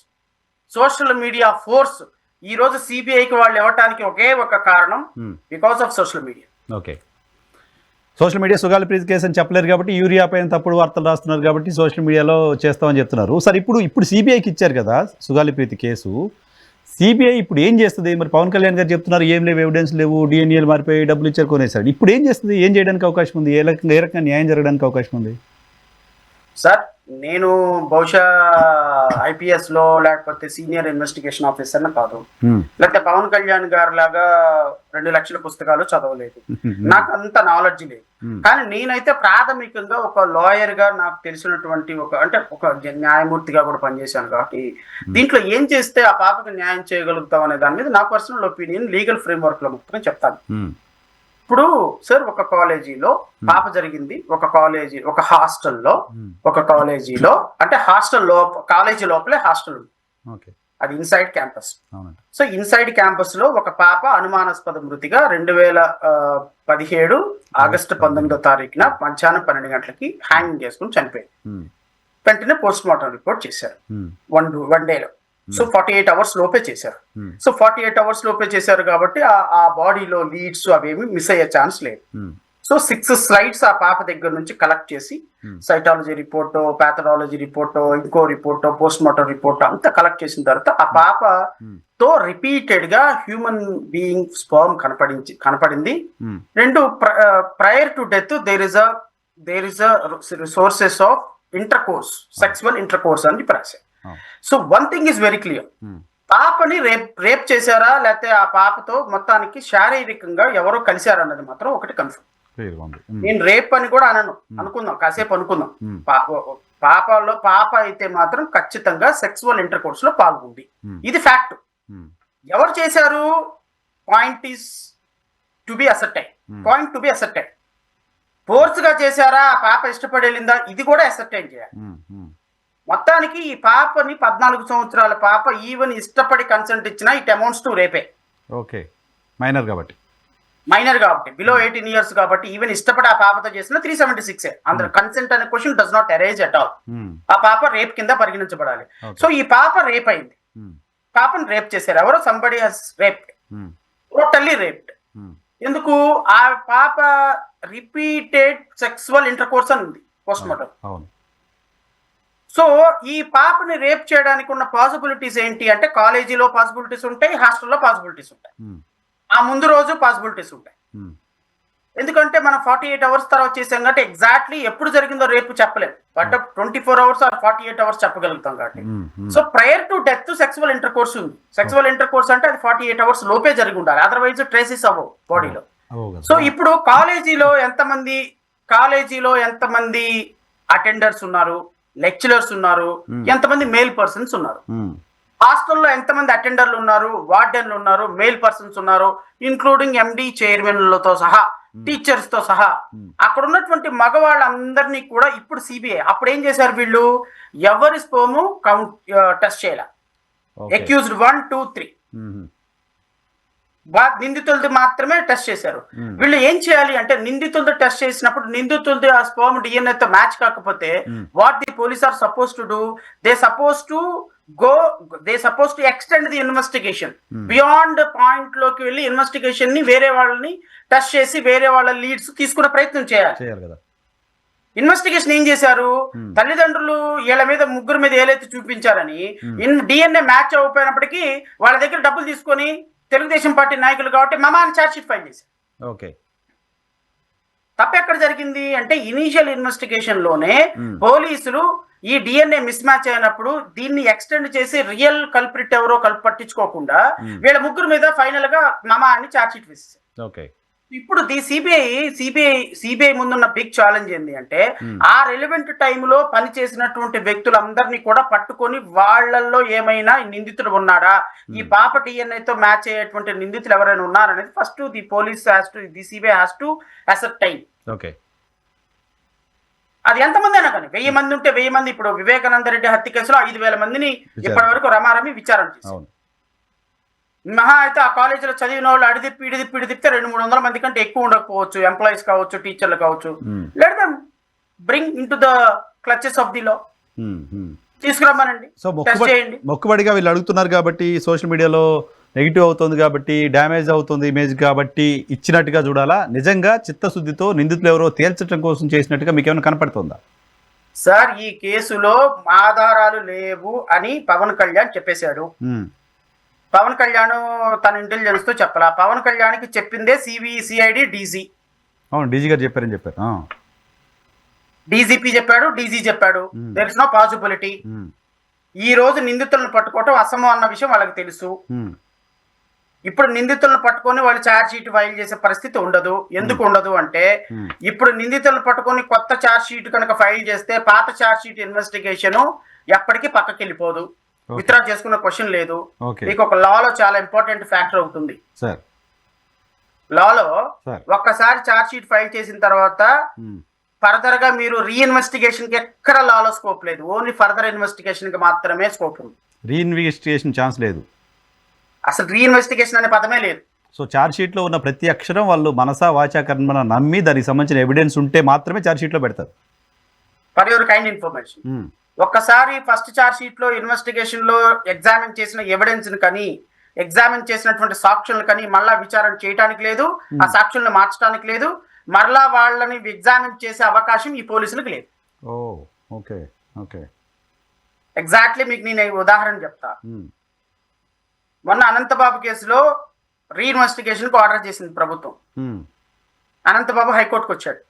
సోషల్ మీడియా ఫోర్స్ ఈ రోజు సిబిఐకి వాళ్ళు ఇవ్వటానికి ఒకే ఒక కారణం because of social media. Okay, social media Sugali Preethi case అని చెప్పలేరు కాబట్టి యూరియా పైన తప్పుడు వార్తలు రాస్తున్నారు కాబట్టి సోషల్ మీడియాలో చేస్తామని చెప్తున్నారు. సార్ ఇప్పుడు సిబిఐకి ఇచ్చారు కదా సుగాలి ప్రీతి కేసు, సిబిఐ ఇప్పుడు ఏం చేస్తుంది? మరి పవన్ కళ్యాణ్ గారు చెప్తున్నారు ఏం లేవు, ఎవిడెన్స్ లేవు, డిఎన్ఏలు మారిపోయి డబ్బులు ఇచ్చారు కొనేసాడు. ఇప్పుడు ఏం చేస్తుంది? ఏం చేయడానికి అవకాశం ఉంది? ఏ రకంగా న్యాయం జరగడానికి అవకాశం ఉంది? సార్ నేను బహుశా ఐపీఎస్ లో లేకపోతే సీనియర్ ఇన్వెస్టిగేషన్ ఆఫీసర్ కాదు, లేకపోతే పవన్ కళ్యాణ్ గారు లాగా 2 లక్షల పుస్తకాలు చదవలేదు, నాకు అంత నాలెడ్జ్ లేదు. కానీ నేనైతే ప్రాథమికంగా ఒక లాయర్ గా నాకు తెలిసినటువంటి ఒక న్యాయమూర్తిగా కూడా పనిచేశాను కాబట్టి దీంట్లో ఏం చేస్తే ఆ పాపకు న్యాయం చేయగలుగుతాం అనే దాని మీద నా పర్సనల్ ఒపీనియన్ లీగల్ ఫ్రేమ్వర్క్ లో మొత్తం చెప్తాను. ఇప్పుడు సార్ ఒక కాలేజీలో పాప జరిగింది, ఒక హాస్టల్లో అంటే కాలేజీ లోపలే హాస్టల్ ఉంది, అది inside campus. So inside campus లో ఒక పాప అనుమానాస్పద మృతిగా 2017 ఆగస్టు 19వ తారీఖున మధ్యాహ్నం 12 గంటలకి హ్యాంగింగ్ చేసుకుని చనిపోయింది. వెంటనే పోస్ట్ మార్టం రిపోర్ట్ చేశారు వన్ డేలో. సో 48 అవర్స్ లోపే చేశారు. సో 48 అవర్స్ లోపే చేశారు కాబట్టి ఆ బాడీలో లీడ్స్ అవేమి మిస్ అయ్యే ఛాన్స్ లేదు. సో 6 స్లైడ్స్ ఆ పాప దగ్గర నుంచి కలెక్ట్ చేసి సైటాలజీ రిపోర్టో, పాథాలజీ రిపోర్టో, ఇంకో రిపోర్టో, పోస్ట్ మార్టం రిపోర్టో అంతా కలెక్ట్ చేసిన తర్వాత ఆ పాపతో రిపీటెడ్ గా హ్యూమన్ బీయింగ్ స్పర్మ్ కనపడింది. 2 prior to death there is a sources of intercourse, sexual intercourse అని రాశారు. So one thing is very clear, పాపని రేప్ చేశారా లేకపోతే ఆ పాపతో మొత్తానికి శారీరకంగా ఎవరో కలిశారన్నది మాత్రం ఒకటి కన్ఫర్మ్. నేను రేప్ అని కూడా అనుకుందాం, కాసేపు అనుకుందాం. పాప అయితే మాత్రం ఖచ్చితంగా సెక్సువల్ ఇంటర్ కోర్స్ లో పాల్గొంది, ఇది ఫ్యాక్ట్. ఎవరు చేశారు? Point to be ascertain. Force గా చేశారా? ఆ పాప ఇష్టపడి వెళ్ళిందా? ఇది కూడా అసర్టైన్ చేయాలి. మొత్తానికి ఈ పాపని 14 సంవత్సరాల పాప ఈవెన్ ఇష్టపడి కన్సెంట్ ఇచ్చినా ఇట్ అమౌంట్స్ టు రేపే. ఓకే, మైనర్ కాబట్టి బిలో 18 years కాబట్టి ఈవెన్ ఇష్టపడి ఆ పాపతో చేసిన 376 అందులో కన్సెంట్ అనే question does not arise at all. ఆ పాప రేప్ కింద పరిగణించబడాలి. సో ఈ పాప రేప్ అయింది, పాపని రేప్ చేశారు. ఎవరో somebody has raped, totally raped. ఎందుకు? ఆ పాప రిపీటెడ్ సెక్సువల్ ఇంటర్ కోర్స్ అని ఉంది పోస్ట్ మార్టం. సో ఈ పాపని రేప్ చేయడానికి ఉన్న పాసిబిలిటీస్ ఏంటి అంటే కాలేజీలో పాసిబిలిటీస్ ఉంటాయి, హాస్టల్లో పాసిబిలిటీస్ ఉంటాయి, ఆ ముందు రోజు పాసిబిలిటీస్ ఉంటాయి. ఎందుకంటే మనం 48 అవర్స్ తర్వాత చేసాం కాబట్టి ఎగ్జాక్ట్లీ ఎప్పుడు జరిగిందో రేపు చెప్పలేము, బట్ 24 hours ఆర్ 48 hours చెప్పగలుగుతాం కాబట్టి. So prior to death sexual inter course ఉంది. సెక్సువల్ ఇంటర్ కోర్స్ అంటే అది 48 hours లోపే జరిగి ఉండాలి, అదర్వైజ్ ట్రేసెస్ అవ్వవు బాడీలో. సో ఇప్పుడు కాలేజీలో ఎంతమంది అటెండర్స్ ఉన్నారు, లెక్చరర్స్ ఉన్నారు, ఎంతమంది మేల్ పర్సన్స్ ఉన్నారు, హాస్టల్లో ఎంతమంది అటెండర్లు ఉన్నారు, వార్డెన్లు ఉన్నారు, మేల్ పర్సన్స్ ఉన్నారు, ఇంక్లూడింగ్ ఎండి చైర్మన్లతో సహా, టీచర్స్ తో సహా అక్కడ ఉన్నటువంటి మగవాళ్ళందరినీ కూడా ఇప్పుడు సిబిఐ అప్పుడు ఏం చేశారు, వీళ్ళు ఎవరి స్పోము టెస్ట్ చేయాల, అక్యూజ్డ్ 1, 2, 3 నిందితులది మాత్రమే టెస్ట్ చేశారు. వీళ్ళు ఏం చేయాలి అంటే నిందితులతో టెస్ట్ చేసినప్పుడు నిందితులది ఆ స్పర్మ్ డిఎన్ఏ తో మ్యాచ్ కాకపోతే what the police are suppose to do, they suppose to extend the investigation beyond point లోకి వెళ్ళి ఇన్వెస్టిగేషన్ ని వేరే వాళ్ళని టెస్ట్ చేసి వేరే వాళ్ళ లీడ్స్ తీసుకునే ప్రయత్నం చేయాలి కదా. ఇన్వెస్టిగేషన్ ఏం చేశారు, తల్లిదండ్రులు వీళ్ళ మీద 3 మీద ఏలైతే చూపించారని డిఎన్ఏ మ్యాచ్ అవ్వకపోయినప్పటికీ వాళ్ళ దగ్గర డబ్బులు తీసుకొని తెలుగుదేశం పార్టీ నాయకులు కాబట్టి మమాని ఛార్జ్ షీట్ ఫైల్ చేశారు. ఓకే, తప్పు ఎక్కడ జరిగింది అంటే ఇనీషియల్ ఇన్వెస్టిగేషన్ లోనే పోలీసులు ఈ డిఎన్ఏ మిస్ మ్యాచ్ అయినప్పుడు దీన్ని ఎక్స్టెండ్ చేసి రియల్ కల్ప్రిట్ ఎవరో పట్టించుకోకుండా వీళ్ళ 3 మీద ఫైనల్ గా మమా అని ఛార్జ్ షీట్ వేసేసారు. ఓకే, ఇప్పుడు సిబిఐ ముందున్న బిగ్ ఛాలెంజ్ ఏంటి అంటే ఆ రెలవెంట్ టైంలో పనిచేసినటువంటి వ్యక్తులందరినీ కూడా పట్టుకొని వాళ్ళల్లో ఏమైనా నిందితుడు ఉన్నాడా, ఈ పాప డిఎన్ఏతో మ్యాచ్ అయ్యేటువంటి నిందితులు ఎవరైనా ఉన్నారనేది first the police CBI has to ascertain. Okay, అది ఎంతమంది అయినా కానీ 1000 మంది ఉంటే 1000 మంది. ఇప్పుడు వివేకానంద రెడ్డి హత్య కేసులో 5000 మందిని ఇప్పటి వరకు రమారమి విచారణ చేశారు. మహా అయితే ఆ కాలేజీలో చదివిన వాళ్ళు ఇడిదిప్పి 200-300 మంది కంటే ఎక్కువ ఉండకపోవచ్చు, ఎంప్లాయీస్ కావచ్చు, టీచర్లు కావచ్చు. Let them bring in to the clutches of the law. తీసుకురమ్మనండి, సో టెస్ట్ చేయండి. మొక్కుబడిగా వీళ్ళు అడుగుతున్నారు కాబట్టి సోషల్ మీడియాలో నెగిటివ్ అవుతుంది కాబట్టి డ్యామేజ్ అవుతుంది ఇమేజ్ కాబట్టి ఇచ్చినట్టుగా చూడాలా, నిజంగా చిత్తశుద్ధితో నిందితులు ఎవరో తేల్చడం కోసం చేసినట్టుగా మీకు ఏమైనా కనపడుతుందా? సార్, ఈ కేసులో ఆధారాలు లేవు అని పవన్ కళ్యాణ్ చెప్పేశాడు. పవన్ కళ్యాణ్ తన ఇంటెలిజెన్స్ తో చెప్పాల. పవన్ కళ్యాణ్కి చెప్పిందే సిఐడి డీజీ. అవును, డీజీ గారు చెప్పారని చెప్పారు. డీజీపీ చెప్పాడు, డీజీ చెప్పాడు. There is no possibility. ఈ రోజు నిందితులను పట్టుకోవటం అసమం అన్న విషయం వాళ్ళకి తెలుసు. ఇప్పుడు నిందితులను పట్టుకొని వాళ్ళు ఛార్జ్ షీట్ ఫైల్ చేసే పరిస్థితి ఉండదు. ఎందుకు ఉండదు అంటే, ఇప్పుడు నిందితులను పట్టుకొని కొత్త ఛార్జ్ షీట్ కనుక ఫైల్ చేస్తే పాత ఛార్జ్ షీట్ ఇన్వెస్టిగేషన్ ఎప్పటికీ పక్కకి వెళ్ళిపోదు. విత్డ్రా చేసుకున్న క్వశ్చన్ లేదు. మీకు ఒక లాలో చాలా ఇంపార్టెంట్ ఫ్యాక్టర్ అవుతుంది. లాలో ఒక్కసారి ఛార్జ్ షీట్ ఫైల్ చేసిన తర్వాత ఫర్దర్ గా మీరు రీఇన్వెస్టిగేషన్ కి ఎక్కడ లాలో స్కోప్ లేదు. ఓన్లీ ఫర్దర్ ఇన్వెస్టిగేషన్ కి మాత్రమే స్కోప్ ఉంది. రీఇన్వెస్టిగేషన్ ఛాన్స్ లేదు, అసలు రీఇన్వెస్టిగేషన్ అనే పదమే లేదు. సో ఛార్జ్ షీట్ లో ఉన్న ప్రతి అక్షరం వాళ్ళు మనసా వాచా కర్మన నమ్మి దానికి సంబంధించిన ఎవిడెన్స్ ఉంటే మాత్రమే ఛార్జ్ షీట్ లో పెడతారు. ఫర్ యువర్ కైండ్ ఇన్ఫర్మేషన్, ఒక్కసారి ఫస్ట్ ఛార్జ్ షీట్ లో ఇన్వెస్టిగేషన్ లో ఎగ్జామిన్ చేసిన ఎవిడెన్స్ కానీ ఎగ్జామిన్ చేసినటువంటి సాక్షులను కానీ మళ్ళా విచారణ చేయడానికి లేదు, ఆ సాక్షులను మార్చడానికి లేదు, మరలా వాళ్ళని ఎగ్జామిన్ చేసే అవకాశం ఈ పోలీసులకు లేదు. ఎగ్జాక్ట్లీ మీకు నేను ఉదాహరణ చెప్తా. మొన్న అనంతబాబు కేసులో రీఇన్వెస్టిగేషన్ కు ఆర్డర్ చేసింది ప్రభుత్వం. అనంతబాబు హైకోర్టుకు వచ్చాడు.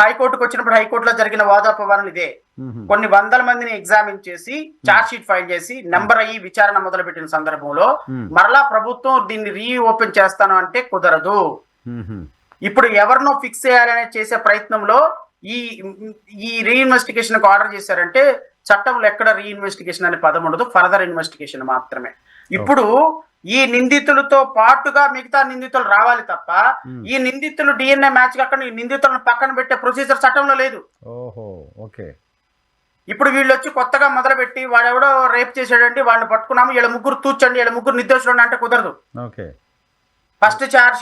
హైకోర్టుకు వచ్చినప్పుడు హైకోర్టులో జరిగిన వాదోపవాదనలు ఇదే. కొన్ని వందల మందిని ఎగ్జామిన్ చేసి ఛార్జ్ షీట్ ఫైల్ చేసి నెంబర్ అయ్యి విచారణ మొదలుపెట్టిన సందర్భంలో మరలా ప్రభుత్వం దీన్ని రీఓపెన్ చేస్తాను అంటే కుదరదు. ఇప్పుడు ఎవరినో ఫిక్స్ చేయాలనే చేసే ప్రయత్నంలో ఈ రీఇన్వెస్టిగేషన్ కు ఆర్డర్ చేశారంటే చట్టంలో ఎక్కడ రీఇన్వెస్టిగేషన్ అనే పదం ఉండదు, ఫర్దర్ ఇన్వెస్టిగేషన్ మాత్రమే. ఇప్పుడు ఈ నిందితులతో పాటుగా మిగతా నిందితులు రావాలి తప్ప ఈ నిందితులు డిఎన్ఏ మ్యాచ్ కాకుండా ఈ నిందితులను పక్కన పెట్టే ప్రొసీజర్ చట్టంలో లేదు. ఇప్పుడు వీళ్ళు వచ్చి కొత్తగా మొదలుపెట్టి వాడెవడో రేప్ చేసాడండి, వాడిని పట్టుకున్నాము, వీళ్ళ ముగ్గురు తూచండి, వీళ్ళ ముగ్గురు నిర్దోషులు అంటే కుదరదు. ఫస్ట్ ఛార్జ్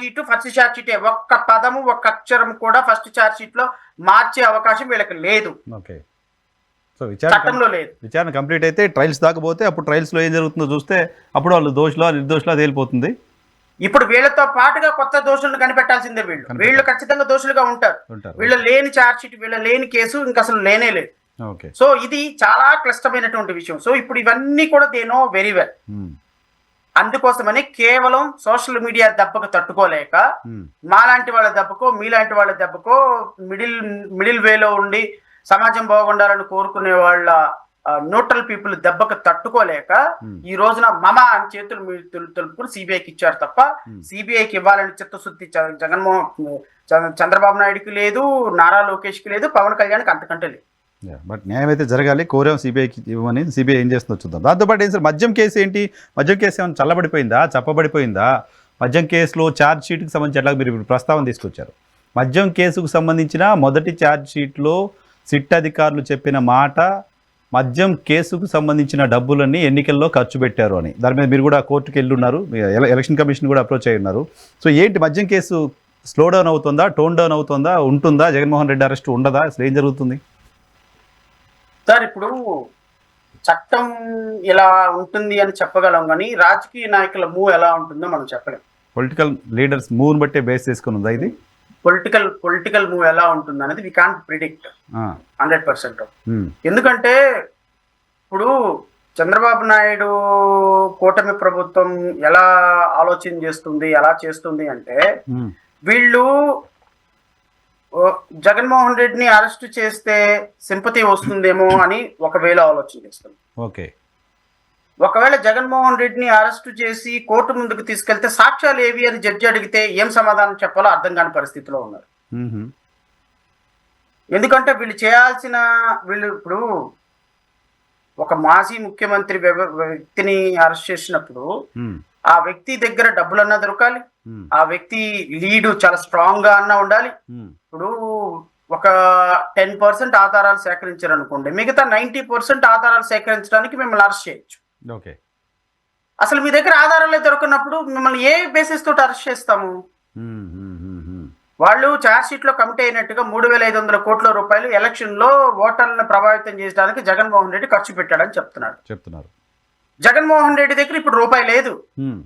షీటే ఒక్క పదము ఒక్క అక్షరం కూడా ఫస్ట్ ఛార్జ్ షీట్ లో మార్చే అవకాశం వీళ్ళకి లేదు, చట్టంలో లేదు. విచారణ కంప్లీట్ అయితే ట్రయల్స్ దాకపోతే అప్పుడు ట్రయల్స్ లో ఏం జరుగుతుందో చూస్తే అప్పుడు వాళ్ళు దోషులా నిర్దోషులా తేలిపోతుంది. ఇప్పుడు వీళ్ళతో పాటుగా కొత్త దోషులను కనిపెట్టాల్సిందే. వీళ్ళు ఖచ్చితంగా దోషులుగా ఉంటారు. వీళ్ళ లేని ఛార్జ్ షీట్, వీళ్ళ లేని కేసు ఇంకా అసలు లేనే లేదు. సో ఇది చాలా క్లిష్టమైనటువంటి విషయం. సో ఇప్పుడు ఇవన్నీ కూడా దే నో వెరీ వెల్. అందుకోసమని కేవలం సోషల్ మీడియా దెబ్బకు తట్టుకోలేక మాలాంటి వాళ్ళ దెబ్బకో మీలాంటి వాళ్ళ దెబ్బకో మిడిల్ వేలో ఉండి సమాజం బాగుండాలని కోరుకునే వాళ్ళ న్యూట్రల్ పీపుల్ దెబ్బకు తట్టుకోలేక ఈ రోజున మమ అని చేతులు తెలుపుకుని సిబిఐకి ఇచ్చారు తప్ప సిబిఐకి ఇవ్వాలని చిత్తశుద్ధి చంద్రబాబు నాయుడుకి లేదు, నారా లోకేష్కి లేదు, పవన్ కళ్యాణ్కి అంతకంటే లేదు. బట్ న్యాయం అయితే జరగాలి, కోరాం సిబిఐకి ఇవ్వమని. సిబిఐ ఏం చేస్తుందో చూద్దాం. దాంతోపాటు ఏం సార్ మద్యం కేసు ఏంటి? మద్యం కేసు ఏమైనా చల్లబడిపోయిందా, చెప్పబడిపోయిందా? మద్యం కేసులో ఛార్జ్ షీట్కి సంబంధించి ఎట్లా మీరు ఇప్పుడు ప్రస్తావన తీసుకొచ్చారు. మద్యం కేసుకు సంబంధించిన మొదటి ఛార్జ్ షీట్లో సిట్ అధికారులు చెప్పిన మాట మద్యం కేసుకు సంబంధించిన డబ్బులన్నీ ఎన్నికల్లో ఖర్చు పెట్టారు అని. దాని మీద మీరు కూడా కోర్టుకు వెళ్ళి ఉన్నారు, ఎలక్షన్ కమిషన్ కూడా అప్రోచ్ అయ్యి ఉన్నారు. సో ఏంటి మద్యం కేసు స్లో డౌన్ అవుతుందా, టోన్ డౌన్ అవుతుందా, ఉంటుందా? జగన్మోహన్ రెడ్డి అరెస్ట్ ఉండదా? అసలు ఏం జరుగుతుంది సార్? ఇప్పుడు చట్టం ఇలా ఉంటుంది అని చెప్పగలం కానీ రాజకీయ నాయకుల మూవ్ ఎలా ఉంటుందో మనం చెప్పలేం. పొలిటికల్ లీడర్స్ మూవ్ని బట్టే బేస్ చేసుకుని ఉందా ఇది? పొలిటికల్ మూవ్ ఎలా ఉంటుంది అనేది వి కాంట్ ప్రిడిక్ట్ 100%. ఎందుకంటే ఇప్పుడు చంద్రబాబు నాయుడు కూటమి ప్రభుత్వం ఎలా ఆలోచన చేస్తుంది, ఎలా చేస్తుంది అంటే వీళ్ళు జగన్మోహన్ రెడ్డిని అరెస్ట్ చేస్తే సింపతి వస్తుందేమో అని ఒకవేళ ఆలోచన చేస్తుంది. ఒకవేళ జగన్మోహన్ రెడ్డిని అరెస్టు చేసి కోర్టు ముందుకు తీసుకెళ్తే సాక్ష్యాలు ఏవి అని జడ్జి అడిగితే ఏం సమాధానం చెప్పాలో అర్థం కాని పరిస్థితిలో ఉన్నారు. ఎందుకంటే వీళ్ళు ఇప్పుడు ఒక మాజీ ముఖ్యమంత్రి వ్యక్తిని అరెస్ట్ చేసినప్పుడు ఆ వ్యక్తి దగ్గర డబ్బులన్నా దొరకాలి, ఆ వ్యక్తి లీడ్ చాలా స్ట్రాంగ్ గా అన్నా ఉండాలి. ఇప్పుడు ఒక 10% ఆధారాలు సేకరించారు అనుకోండి, మిగతా 90% ఆధారాలు సేకరించడానికి మిమ్మల్ని అరెస్ట్ చేయొచ్చు. అసలు మీ దగ్గర ఆధారాలే దొరకనప్పుడు మిమ్మల్ని ఏ బేసిస్ తోటి అరెస్ట్ చేస్తాము? వాళ్ళు ఛార్జ్ షీట్ లో కమిట్ అయినట్టుగా 3,500 కోట్ల రూపాయలు ఎలక్షన్ లో ఓటర్లను ప్రభావితం చేయడానికి జగన్మోహన్ రెడ్డి ఖర్చు పెట్టాడని చెప్తున్నారు. జగన్మోహన్ రెడ్డి దగ్గర ఇప్పుడు రూపాయి లేదు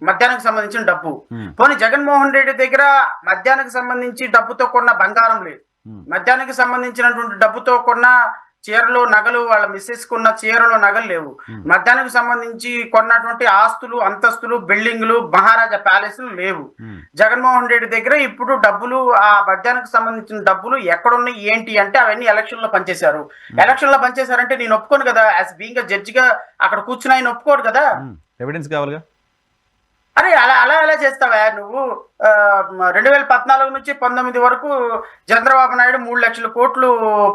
మద్యానికి సంబంధించిన డబ్బు. పోనీ జగన్మోహన్ రెడ్డి దగ్గర మద్యానికి సంబంధించి డబ్బుతో కొన్న బంగారం లేదు, మద్యానికి సంబంధించినటువంటి డబ్బుతో కొన్న చీరలు నగలు, వాళ్ళ మిస్సెస్ కున్న చీరలు నగలు లేవు. మద్యానికి సంబంధించి కొన్నటువంటి ఆస్తులు, అంతస్తులు, బిల్డింగ్లు, మహారాజా ప్యాలెస్లు లేవు. జగన్మోహన్ రెడ్డి దగ్గర ఇప్పుడు డబ్బులు, ఆ మద్యానికి సంబంధించిన డబ్బులు ఎక్కడున్నాయి ఏంటి అంటే అవన్నీ ఎలక్షన్ లో పనిచేశారు. ఎలక్షన్ లో పనిచేశారంటే నేను ఒప్పుకోను కదా, యాజ్ బీయింగ్ జడ్జిగా అక్కడ కూర్చుని ఆయన ఒప్పుకోడు కదా, ఎవిడెన్స్ కావాలిగా. అరే అలా ఎలా చేస్తావా నువ్వు? 2014 నుంచి 19 వరకు చంద్రబాబు నాయుడు 3 లక్షల కోట్లు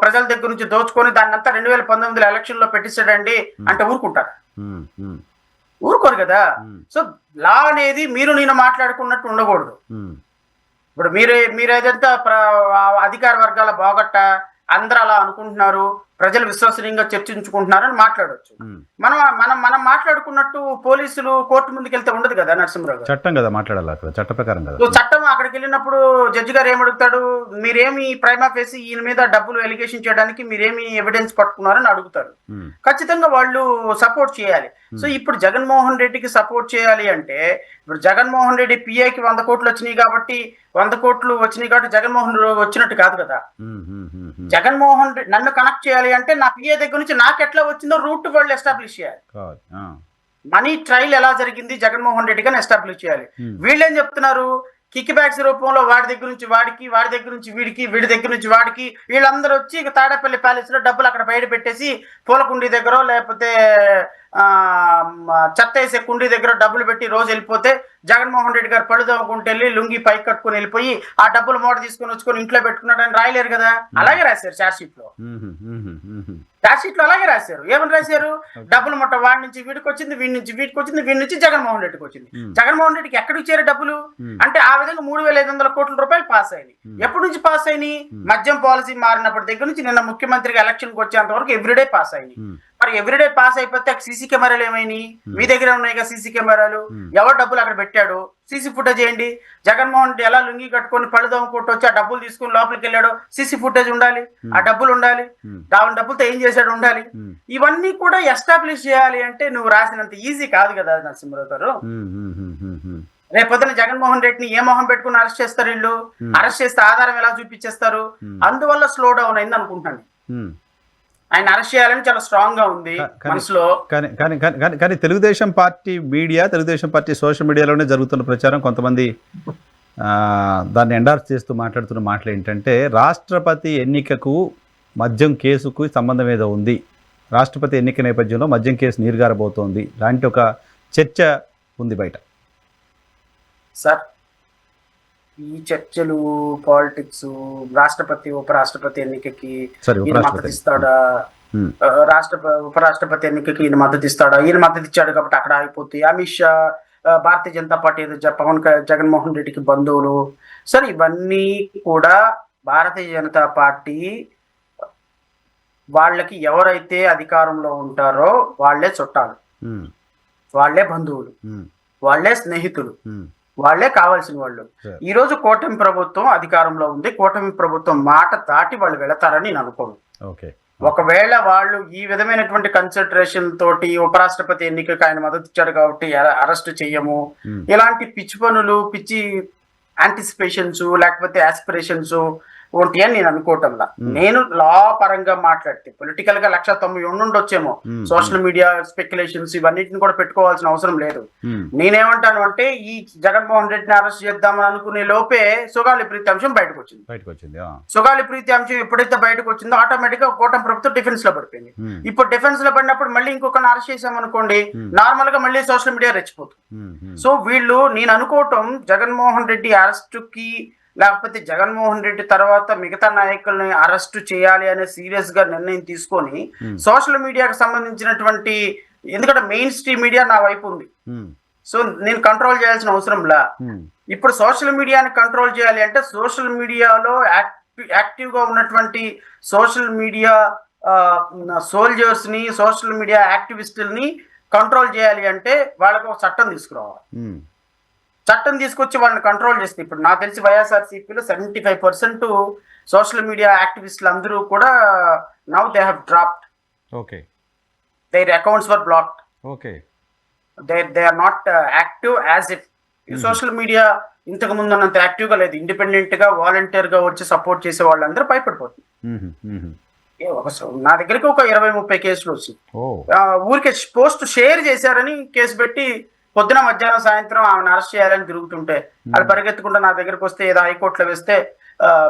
ప్రజల దగ్గర నుంచి దోచుకొని దాన్ని అంతా 2019 ఎలక్షన్ లో పెట్టిస్తాడండి అంటే ఊరుకుంటారు? ఊరుకోరు కదా. సో లా అనేది మీరు నేను మాట్లాడుకున్నట్టు ఉండకూడదు. ఇప్పుడు మీరు ఏదంతా అధికార వర్గాల బాగట్ట అందరూ అలా అనుకుంటున్నారు, ప్రజలు విశ్వసనీయంగా చర్చించుకుంటున్నారని మాట్లాడవచ్చు. మనం మాట్లాడుకున్నట్టు పోలీసులు కోర్టు ముందుకు వెళ్తే ఉండదు కదా నరసింహరావు. చట్టం కదా మాట్లాడాలి, అక్కడ చట్ట ప్రకారం కదా. చట్టం అక్కడికి వెళ్ళినప్పుడు జడ్జి గారు ఏమడుగుతాడు, మీరేమి ప్రైమా ఫేసి ఈయన మీద డబ్బులు ఎలిగేషన్ చేయడానికి మీరేమి ఎవిడెన్స్ పట్టుకున్నారని అడుగుతారు. ఖచ్చితంగా వాళ్ళు సపోర్ట్ చేయాలి. సో ఇప్పుడు జగన్మోహన్ రెడ్డికి సపోర్ట్ చేయాలి అంటే, ఇప్పుడు జగన్మోహన్ రెడ్డి పిఏకి 100 కోట్లు వచ్చినాయి కాబట్టి 100 కోట్లు వచ్చినాయి కాబట్టి జగన్మోహన్ రెడ్డి వచ్చినట్టు కాదు కదా. జగన్మోహన్ రెడ్డి నన్ను కనెక్ట్ చేయాలి అంటే నా పిఏ దగ్గర నుంచి నాకు ఎట్లా వచ్చిందో రూట్ వాళ్ళు ఎస్టాబ్లిష్ చేయాలి. మనీ ట్రయల్ ఎలా జరిగింది జగన్మోహన్ రెడ్డి గాని ఎస్టాబ్లిష్ చేయాలి. వీళ్ళేం చెప్తున్నారు, కిక్ బ్యాక్స్ రూపంలో వాడి దగ్గర నుంచి వాడికి, వాడి దగ్గర నుంచి వీడికి, వీడి దగ్గర నుంచి వాడికి, వీళ్ళందరూ వచ్చి తాడేపల్లి ప్యాలెస్ లో డబ్బులు అక్కడ బయట పెట్టేసి పూలకుండి దగ్గర లేకపోతే చెత్త వేసే కుండీ దగ్గర డబ్బులు పెట్టి రోజు వెళ్ళిపోతే జగన్మోహన్ రెడ్డి గారు పళ్ళు తవ్వుకుంటూ వెళ్ళి లుంగి పైకి కట్టుకుని వెళ్ళిపోయి ఆ డబ్బులు మూట తీసుకొని వచ్చుకొని ఇంట్లో పెట్టుకున్నాడు అని రాయలేరు కదా. అలాగే రాశారు ఛార్జ్ షీట్ లో. ఛార్జ్ షీట్ లో అలాగే రాశారు. ఏమని రాశారు, డబ్బులు మొట్ట వాడి నుంచి వీడికి వచ్చింది, వీడి నుంచి వీడికి వచ్చింది, వీడి నుంచి జగన్మోహన్ రెడ్డికి వచ్చింది. జగన్మోహన్ రెడ్డికి ఎక్కడికి ఇచ్చారు డబ్బులు అంటే ఆ విధంగా 3,500 కోట్ల రూపాయలు పాస్ అయినాయి. ఎప్పటి నుంచి పాస్ అయినాయి? మద్యం పాలసీ మారినప్పటి దగ్గర నుంచి నిన్న ముఖ్యమంత్రిగా ఎలక్షన్ కి వచ్చేంత వరకు ఎవ్రీడే పాస్ అయినాయి. మరి ఎవ్రీడే పాస్ అయిపోతే సీసీ కెమెరాలు ఏమైనాయి? మీ దగ్గర ఉన్నాయి సీసీ కెమెరాలు. ఎవరు డబ్బులు అక్కడ పెట్టాడు సీసీ ఫుటేజ్ చేయండి. జగన్మోహన్ రెడ్డి ఎలా లుంగి కట్టుకొని పళ్ళు దొంగ వచ్చి ఆ డబ్బులు తీసుకుని లోపలికి వెళ్ళాడు, సీసీ ఫుటేజ్ ఉండాలి, ఆ డబ్బులు ఉండాలి, రావణ డబ్బులతో ఏం చేశాడు ఉండాలి. ఇవన్నీ కూడా ఎస్టాబ్లిష్ చేయాలి అంటే నువ్వు రాసినంత ఈజీ కాదు కదా నరసింహరావు గారు. రేపొద్దున జగన్మోహన్ రెడ్డిని ఏ మొహం పెట్టుకుని అరెస్ట్ చేస్తారు వీళ్ళు? అరెస్ట్ చేస్తే ఆధారం ఎలా చూపించేస్తారు? అందువల్ల స్లో డౌన్ అయింది అనుకుంటాను. ఆయన అరెస్ట్ చేయాలని చాలా స్ట్రాంగ్ గా ఉంది మనసులో. కానీ Telugu Desam party media, Telugu Desam party social మీడియాలోనే జరుగుతున్న ప్రచారం, కొంతమంది దాన్ని ఎండార్స్ చేస్తూ మాట్లాడుతున్న మాటలు ఏంటంటే, రాష్ట్రపతి ఎన్నికకు మద్యం కేసుకు సంబంధం ఏదో ఉంది, రాష్ట్రపతి ఎన్నిక నేపథ్యంలో మద్యం కేసు నీరుగారబోతోంది లాంటి ఒక చర్చ ఉంది బయట. సార్ ఈ చర్చలు, పాలిటిక్స్, రాష్ట్రపతి ఉపరాష్ట్రపతి ఎన్నికకి మద్దతు ఇస్తాడా, ఉపరాష్ట్రపతి ఎన్నికకి ఈయన మద్దతు ఇస్తాడా, ఈయన మద్దతు ఇచ్చాడు కాబట్టి అక్కడ ఆగిపోతాయి. అమిత్ షా, భారతీయ జనతా పార్టీ జగన్మోహన్ రెడ్డికి బంధువులు. సార్ ఇవన్నీ కూడా భారతీయ జనతా పార్టీ వాళ్ళకి ఎవరైతే అధికారంలో ఉంటారో వాళ్ళే చుట్టాలు, వాళ్ళే బంధువులు, వాళ్ళే స్నేహితులు, వాళ్లే కావాల్సిన వాళ్ళు. ఈ రోజు కూటమి ప్రభుత్వం అధికారంలో ఉంది. కూటమి ప్రభుత్వం మాట దాటి వాళ్ళు వెళతారని నేను అనుకోను. ఒకవేళ వాళ్ళు ఈ విధమైనటువంటి కన్సిడరేషన్ తోటి ఉపరాష్ట్రపతి ఎన్నికకి ఆయన మద్దతు ఇచ్చాడు కాబట్టి అరెస్ట్ చెయ్యము, ఇలాంటి పిచ్చి పనులు, పిచ్చి యాంటిసిపేషన్స్ లేకపోతే ఆస్పిరేషన్స్ ఉంటాయి అని నేను అనుకోవటంలా. నేను లా పరంగా మాట్లాడితే పొలిటికల్ గా 190 ఉండొచ్చేమో. సోషల్ మీడియా స్పెక్యులేషన్స్ ఇవన్నిటిని కూడా పెట్టుకోవాల్సిన అవసరం లేదు. నేనేమంటాను అంటే, ఈ జగన్మోహన్ రెడ్డిని అరెస్ట్ చేద్దామని అనుకునే లోపే సుగాలి ప్రీతి అంశం బయటకు వచ్చింది. సుగాలి ప్రీతి అంశం ఎప్పుడైతే బయటకు వచ్చిందో ఆటోమేటిక్ గా కూటమి ప్రభుత్వం డిఫెన్స్ లో పడిపోయింది. ఇప్పుడు డిఫెన్స్ లో పడినప్పుడు మళ్ళీ ఇంకొకరిని అరెస్ట్ చేసామనుకోండి, నార్మల్ గా మళ్ళీ సోషల్ మీడియా రెచ్చిపోతుంది. సో వీళ్ళు, నేను అనుకోవటం, జగన్మోహన్ రెడ్డి అరెస్ట్ కి లేకపోతే జగన్మోహన్ రెడ్డి తర్వాత మిగతా నాయకుల్ని అరెస్ట్ చేయాలి అనే సీరియస్ గా నిర్ణయం తీసుకొని సోషల్ మీడియాకి సంబంధించినటువంటి, ఎందుకంటే మెయిన్ స్ట్రీమ్ మీడియా నా వైపు ఉంది, సో నేను కంట్రోల్ చేయాల్సిన అవసరంలా. ఇప్పుడు సోషల్ మీడియాని కంట్రోల్ చేయాలి అంటే సోషల్ మీడియాలో యాక్టివ్ గా ఉన్నటువంటి సోషల్ మీడియా సోల్జర్స్ ని, సోషల్ మీడియా యాక్టివిస్టుల్ని కంట్రోల్ చేయాలి అంటే వాళ్ళకు ఒక చట్టం తీసుకురావాలి. చట్టం తీసుకొచ్చి వాళ్ళని కంట్రోల్ చేస్తే, ఇప్పుడు నాకు తెలిసి వైఎస్ఆర్సీపీలో 75% సోషల్ మీడియా యాక్టివిస్టులు అందరూ కూడా now they have dropped, okay their accounts were blocked, okay they are not active as if. Social media ఇంతకు ముందు అన్నంత యాక్టివ్ గా లేదు. ఇండిపెండెంట్ గా వాలంటీర్ గా వచ్చి సపోర్ట్ చేసే వాళ్ళందరూ భయపడిపోతుంది. నా దగ్గరికి ఒక 20-30 కేసులు వచ్చింది. ఊరికే పోస్ట్ షేర్ చేశారని కేసు పెట్టి పొద్దున మధ్యాహ్నం సాయంత్రం ఆమెను అరెస్ట్ చేయాలని తిరుగుతుంటే అది పరిగెత్తుకుంటే నా దగ్గరికి వస్తే ఏదో హైకోర్టులో వేస్తే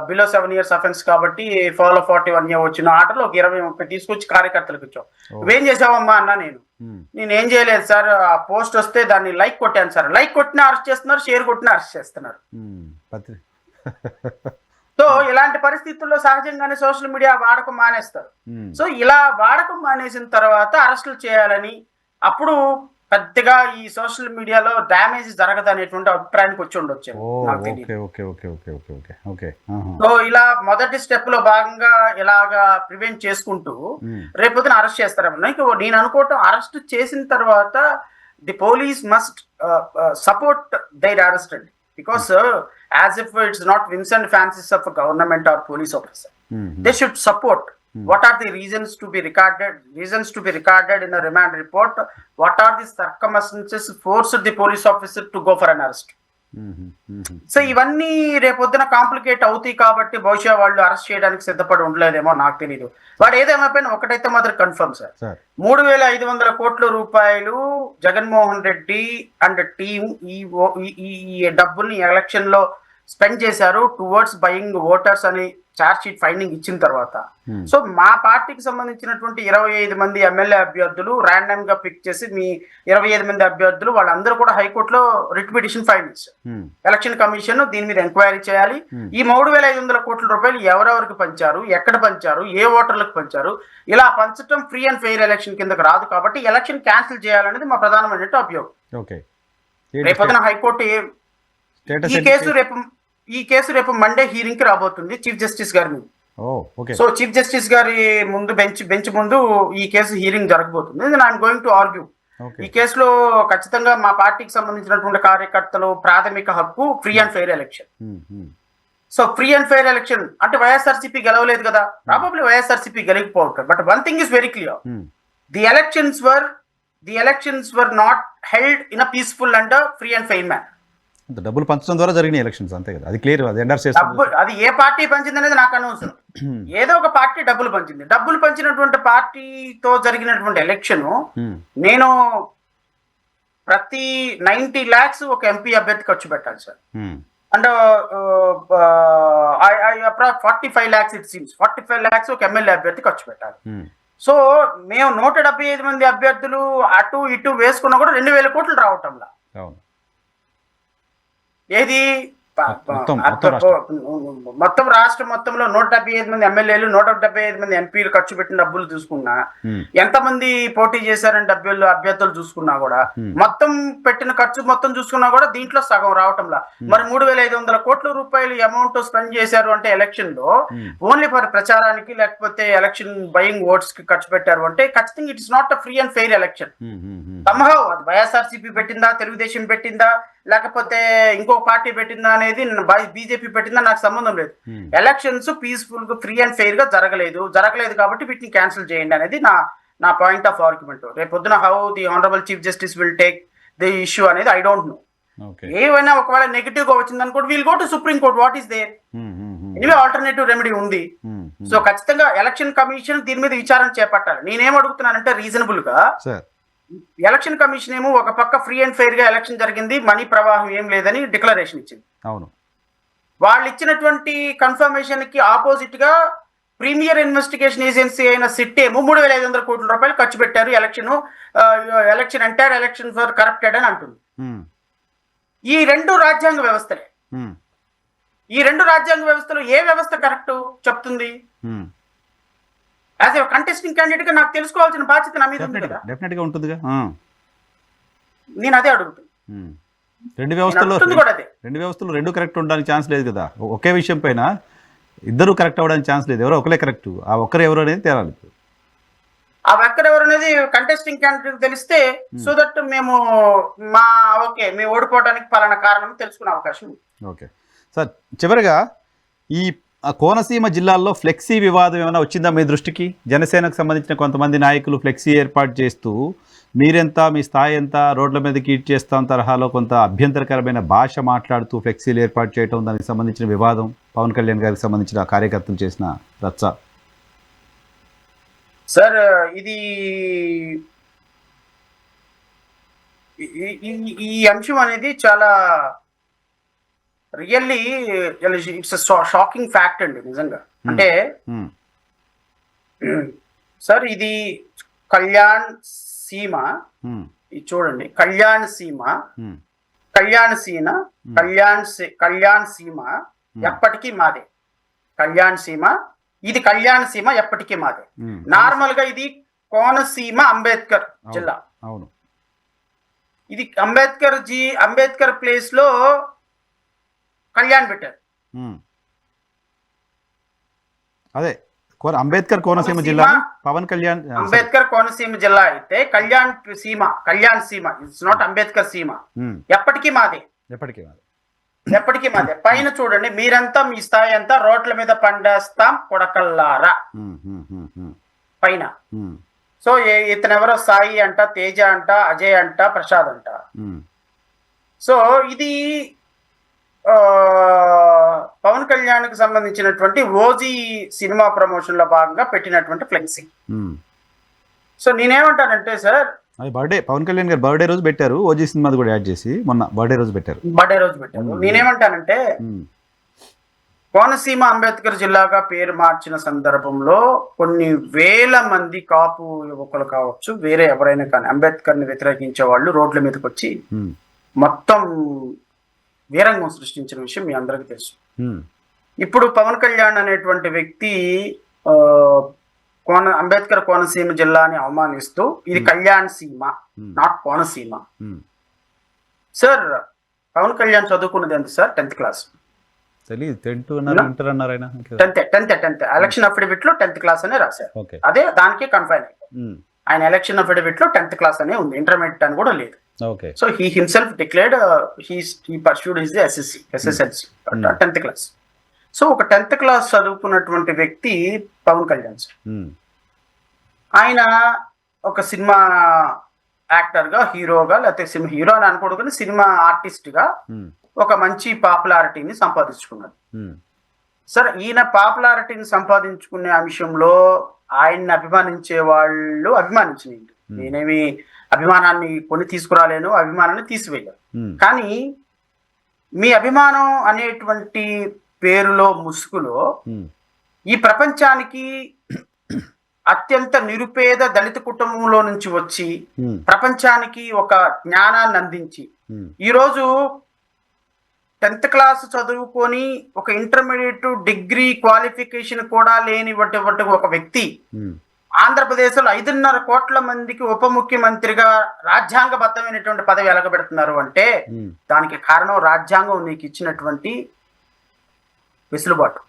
బిలో 7 years అఫెన్స్ కాబట్టి ఫాలో 41 year వచ్చిన ఆటలో ఒక 20-30 తీసుకొచ్చి కార్యకర్తలకు ఇచ్చాం. నువ్వేం చేసావమ్మా అన్నా, నేను ఏం చేయలేదు సార్, ఆ పోస్ట్ వస్తే దాన్ని లైక్ కొట్టాను సార్. లైక్ కొట్టినా అరెస్ట్ చేస్తున్నారు, షేర్ కొట్టినా అరెస్ట్ చేస్తున్నారు. సో ఇలాంటి పరిస్థితుల్లో సహజంగానే సోషల్ మీడియా వాడకం మానేస్తారు. సో ఇలా వాడకం మానేసిన తర్వాత అరెస్టులు చేయాలని, అప్పుడు పెద్దగా ఈ సోషల్ మీడియాలో డ్యామేజ్ జరగదు అనేటువంటి అభిప్రాయానికి వచ్చి ఉండొచ్చు. సో ఇలా మొదటి స్టెప్ లో భాగంగా ఇలాగా ప్రివెంట్ చేసుకుంటూ రేపొద్దున అరెస్ట్ చేస్తారేమో. నేను అనుకోవటం, అరెస్ట్ చేసిన తర్వాత the police must support their arrested, because as if it's not whims and fancies of a government or police officer, they should support. What are the reasons to be recorded in a remand report? What are the circumstances forced the police officer to go for an arrest? So ఇవన్నీ రేపొద్దున complicate అవుతాయి కాబట్టి బహుశా వాళ్ళు arrest చేయడానికి సిద్ధపడి ఉండలేదేమో, నాకు తెలియదు. వాడు ఏదేమైపోయినా ఒకటైతే మాత్రం కన్ఫర్మ్ సార్, 3,500 కోట్ల రూపాయలు జగన్మోహన్ రెడ్డి అండ్ టీం ఈ డబ్బుల్ని ఎలక్షన్ లో స్పెండ్ చేశారు టువర్డ్స్ బయింగ్ ఓటర్స్ అని చార్జ్ షీట్ ఫైండింగ్ ఇచ్చిన తర్వాత. సో మా పార్టీకి సంబంధించినటువంటి 25 మంది ఎమ్మెల్యే అభ్యర్థులు ర్యాండమ్ గా పిక్ చేసి, మీ 25 మంది అభ్యర్థులు వాళ్ళందరూ కూడా హైకోర్టులో రిట్ పిటిషన్ ఫైల్ చేశారు. ఎలక్షన్ కమిషన్ దీని మీద ఎంక్వైరీ చేయాలి. ఈ 3,500 కోట్ల రూపాయలు ఎవరెవరికి పంచారు, ఎక్కడ పంచారు, ఏ ఓటర్లకు పంచారు, ఇలా పంచడం ఫ్రీ అండ్ ఫెయిర్ ఎలక్షన్ కిందకు రాదు కాబట్టి ఎలక్షన్ క్యాన్సిల్ చేయాలనేది మా ప్రధానమైన అభియోగం. రేపొద్దున హైకోర్టు ఈ కేసు రేపు మండే హీరింగ్ కి రాబోతుంది చీఫ్ జస్టిస్ గారి ముందు. సో చీఫ్ జస్టిస్ గారి ముందు బెంచ్ ముందు ఈ కేసు హీరింగ్ జరగబోతుంది. I'm going to argue. ఈ కేసులో ఖచ్చితంగా మా పార్టీకి సంబంధించినటువంటి కార్యకర్తలు ప్రాథమిక హక్కు free and fair election. So free and fair election అంటే వైఎస్ఆర్సీపీ గెలవలేదు కదా, ప్రాబబ్లీ వైఎస్ఆర్సీపీ గెలిగిపోవచ్చు. But one thing is very clear, the elections were not held in a peaceful and free and fair man. డబ్బులు పంచడం ద్వారా జరిగిన elections అంతే కదా, అది క్లియర్. అది ఏ పార్టీ పంచింది అనేది నాకు అనవసరం. ఏదో ఒక పార్టీ డబ్బులు పంచింది. డబ్బులు పంచినటువంటి పార్టీతో జరిగినటువంటి ఎలక్షన్ నేను ప్రతి 90 lakhs ఒక ఎంపీ అభ్యర్థి ఖర్చు పెట్టాలి sir. And 45 lakhs it seems 45 lakhs ఒక ఎమ్మెల్యే అభ్యర్థి ఖర్చు పెట్టాలి. సో మేము 175 మంది అభ్యర్థులు అటు ఇటు వేసుకున్నా కూడా 2,000 కోట్లు రావటంలా. ఏది మొత్తం రాష్ట్రం మొత్తంలో 175 మంది ఎమ్మెల్యేలు 175 మంది ఎంపీలు ఖర్చు పెట్టిన డబ్బులు చూసుకున్నా, ఎంతమంది పోటీ చేశారని అభ్యర్థులు చూసుకున్నా కూడా, మొత్తం పెట్టిన ఖర్చు మొత్తం చూసుకున్నా కూడా దీంట్లో సగం రావటంలా. మరి 3,500 కోట్ల రూపాయలు అమౌంట్ స్పెండ్ చేశారు అంటే ఎలక్షన్ లో ఓన్లీ ఫర్ ప్రచారానికి లేకపోతే ఎలక్షన్ బయింగ్ ఓట్స్ కి ఖర్చు పెట్టారు అంటే ఖచ్చితంగా it is not a free and fair election. Somehow అది వైఎస్ఆర్సీపీ పెట్టిందా, తెలుగుదేశం పెట్టిందా, లేకపోతే ఇంకో పార్టీ పెట్టిందా అనేది, బీజేపీ పెట్టిందా నాకు సంబంధం లేదు. ఎలక్షన్స్ పీస్ఫుల్ గా ఫ్రీ అండ్ ఫెయిర్ గా జరగలేదు కాబట్టి వీటిని క్యాన్సిల్ చేయండి అనేది నా పాయింట్ ఆఫ్ ఆర్గ్యుమెంట్. రేపు పొద్దున how the honourable chief justice will take the issue అనేది ఐ డోంట్ నో. ఏవైనా ఒకవేళ నెగిటివ్ గా వచ్చింది అనుకోండి, will go to Supreme Court. What is there anyway alternative remedy ఉంది. సో ఖచ్చితంగా ఎలక్షన్ కమిషన్ దీని మీద విచారణ చేపట్టాలి. నేనేం అడుగుతున్నానంటే రీజనబుల్ గా ఎలక్షన్ కమిషన్ ఏమో ఒక పక్క ఫ్రీ అండ్ ఫెయిర్ గా ఎలక్షన్ జరిగింది, మనీ ప్రవాహం ఏం లేదని డిక్లరేషన్ ఇచ్చింది. అవును, వాళ్ళు ఇచ్చినటువంటి కన్ఫర్మేషన్ కి ఆపోజిట్ గా ప్రీమియర్ ఇన్వెస్టిగేషన్ ఏజెన్సీ అయిన సిట్ ఏమో 3,500 కోట్ల రూపాయలు ఖర్చు పెట్టారు election entire election for corrupted అని అంటుంది. ఈ రెండు రాజ్యాంగ వ్యవస్థలే. ఈ రెండు రాజ్యాంగ వ్యవస్థలో ఏ వ్యవస్థ కరెక్ట్ చెప్తుంది? యాజ్ ఏ కంటెస్టింగ్ క్యాండిడేట్ గా నాకు తెలుసుకోవాల్సిన బాధ్యత నా మీద ఉంది కదా. డెఫినెట్ గా ఉంటుందిగా. నేను అదే అడుగుతాను. రెండు వ్యవస్థలు రెండు కరెక్ట్ ఉండడానికి ఛాన్స్ లేదు కదా. ఒకే విషయం పైన ఇద్దరు కరెక్ట్ అవ్వడానికి ఛాన్స్ లేదు. ఎవరో ఒకరే కరెక్ట్, ఆ ఒక్కరు ఎవరు అనేది తేలాలి. ఆ వర్కర్ ఎవరు అనేది కంటెస్టింగ్ క్యాండిడేట్ తెలిస్తే సో దట్ మేము మేము ఓడిపోవడానికి పలానా కారణం తెలుసుకునే అవకాశం ఉంది. ఓకే సార్, చివరిగా ఈ కోనసీమ జిల్లాల్లో ఫ్లెక్సీ వివాదం ఏమైనా వచ్చిందా మీ దృష్టికి? జనసేనకు సంబంధించిన కొంతమంది నాయకులు ఫ్లెక్సీ ఏర్పాటు చేస్తూ మీరెంత, మీ స్థాయి ఎంత, రోడ్ల మీదకి ఈడ్ చేస్తాం తరహాలో కొంత అభ్యంతరకరమైన భాష మాట్లాడుతూ ఫ్లెక్సీలు ఏర్పాటు చేయడం, దానికి సంబంధించిన వివాదం, పవన్ కళ్యాణ్ గారికి సంబంధించిన కార్యకర్తలు చేసిన రచ్చ. సార్ ఇది ఈ అంశం అనేది చాలా రియల్లీ ఇట్స్ షాకింగ్ ఫ్యాక్ట్ అండి నిజంగా. అంటే సార్ ఇది కళ్యాణ్ సీమ, ఇది చూడండి కళ్యాణ్ సీమ, కళ్యాణ్ సీమ ఎప్పటికీ మాదే. కళ్యాణ్ సీమ, ఇది కళ్యాణ్ సీమ ఎప్పటికీ మాదే. నార్మల్ గా ఇది కోనసీమ అంబేద్కర్ జిల్లా. అవును, ఇది అంబేద్కర్ ప్లేస్ లో కళ్యాణ్ పెట్టారు. అదే అంబేద్కర్ కోనసీమ జిల్లా, పవన్ కళ్యాణ్ అంబేద్కర్ కోనసీమ జిల్లా అయితే కళ్యాణ్ సీమ ఇట్స్ నాట్ అంబేద్కర్ సీమ. ఎప్పటికీ మాదే. పైన చూడండి, మీరంతా మీ స్థాయి అంతా రోడ్ల మీద పండేస్తాం కొడకల్లారా పైన. సో ఇతను ఎవరో సాయి అంట, తేజ అంట, అజయ్ అంట, ప్రసాద్ అంట. సో ఇది పవన్ కళ్యాణ్ కి సంబంధించినటువంటి ఓజీ సినిమా ప్రమోషన్ లో భాగంగా పెట్టినటువంటి ఫ్లెక్సీ. సో నేనేమంటానంటే సార్, బర్త్డే పవన్ కళ్యాణ్ గారు బర్త్డే రోజు పెట్టారు, ఓజీ సినిమా కూడా యాడ్ చేసి మొన్న బర్త్డే రోజు పెట్టారు. నేనేమంటానంటే కోనసీమ అంబేద్కర్ జిల్లాగా పేరు మార్చిన సందర్భంలో కొన్ని వేల మంది కాపు యువకులు కావచ్చు, వేరే ఎవరైనా కానీ అంబేద్కర్ ని వ్యతిరేకించే వాళ్ళు రోడ్ల మీదకి వచ్చి మొత్తం వీరంగం సృష్టించిన విషయం మీ అందరికీ తెలుసు. ఇప్పుడు పవన్ కళ్యాణ్ అనేటువంటి వ్యక్తి అంబేద్కర్ కోనసీమ జిల్లాని అవమానిస్తూ ఇది కళ్యాణ్ సీమ, నాట్ కోనసీమ. సార్ పవన్ కళ్యాణ్ చదువుకున్నది ఎంత sir? 10th class. Election affidavit లో 10th క్లాస్ అనే రాశారు. అదే దానికి కన్ఫైన్ అయిపోయింది. ఆయన ఎలక్షన్ అఫిడవిట్ లో 10th క్లాస్ అనే ఉంది, ఇంటర్మీడియట్ అని కూడా లేదు. So he himself declared he pursued his SSLC 10th class. So ఒక 10th క్లాస్ చదువుకున్నటువంటి వ్యక్తి పవన్ కళ్యాణ్ సార్. ఆయన ఒక సినిమా యాక్టర్ గా, హీరోగా, లేకపోతే హీరో అని అనుకోడు కానీ సినిమా ఆర్టిస్ట్ గా ఒక మంచి పాపులారిటీని సంపాదించుకున్నాడు. సార్ ఈయన పాపులారిటీని సంపాదించుకునే అంశంలో ఆయన్ని అభిమానించే వాళ్ళు అభిమానించినండి. నేనేమి అభిమానాన్ని కొని తీసుకురాలేను, అభిమానాన్ని తీసివేయను. కానీ మీ అభిమానం అనేటువంటి పేరులో, ముసుగులో ఈ ప్రపంచానికి అత్యంత నిరుపేద దళిత కుటుంబంలో నుంచి వచ్చి ప్రపంచానికి ఒక జ్ఞానాన్ని అందించి ఈరోజు 10th క్లాస్ చదువుకొని ఒక ఇంటర్మీడియట్ డిగ్రీ క్వాలిఫికేషన్ కూడా లేని ఒక వ్యక్తి ఆంధ్రప్రదేశ్ లో 5.5 కోట్ల మందికి ఉప ముఖ్యమంత్రిగా రాజ్యాంగబద్ధమైనటువంటి పదవి ఎలగబెడుతున్నారు అంటే దానికి కారణం రాజ్యాంగం నీకు ఇచ్చినటువంటి వెసులుబాటు.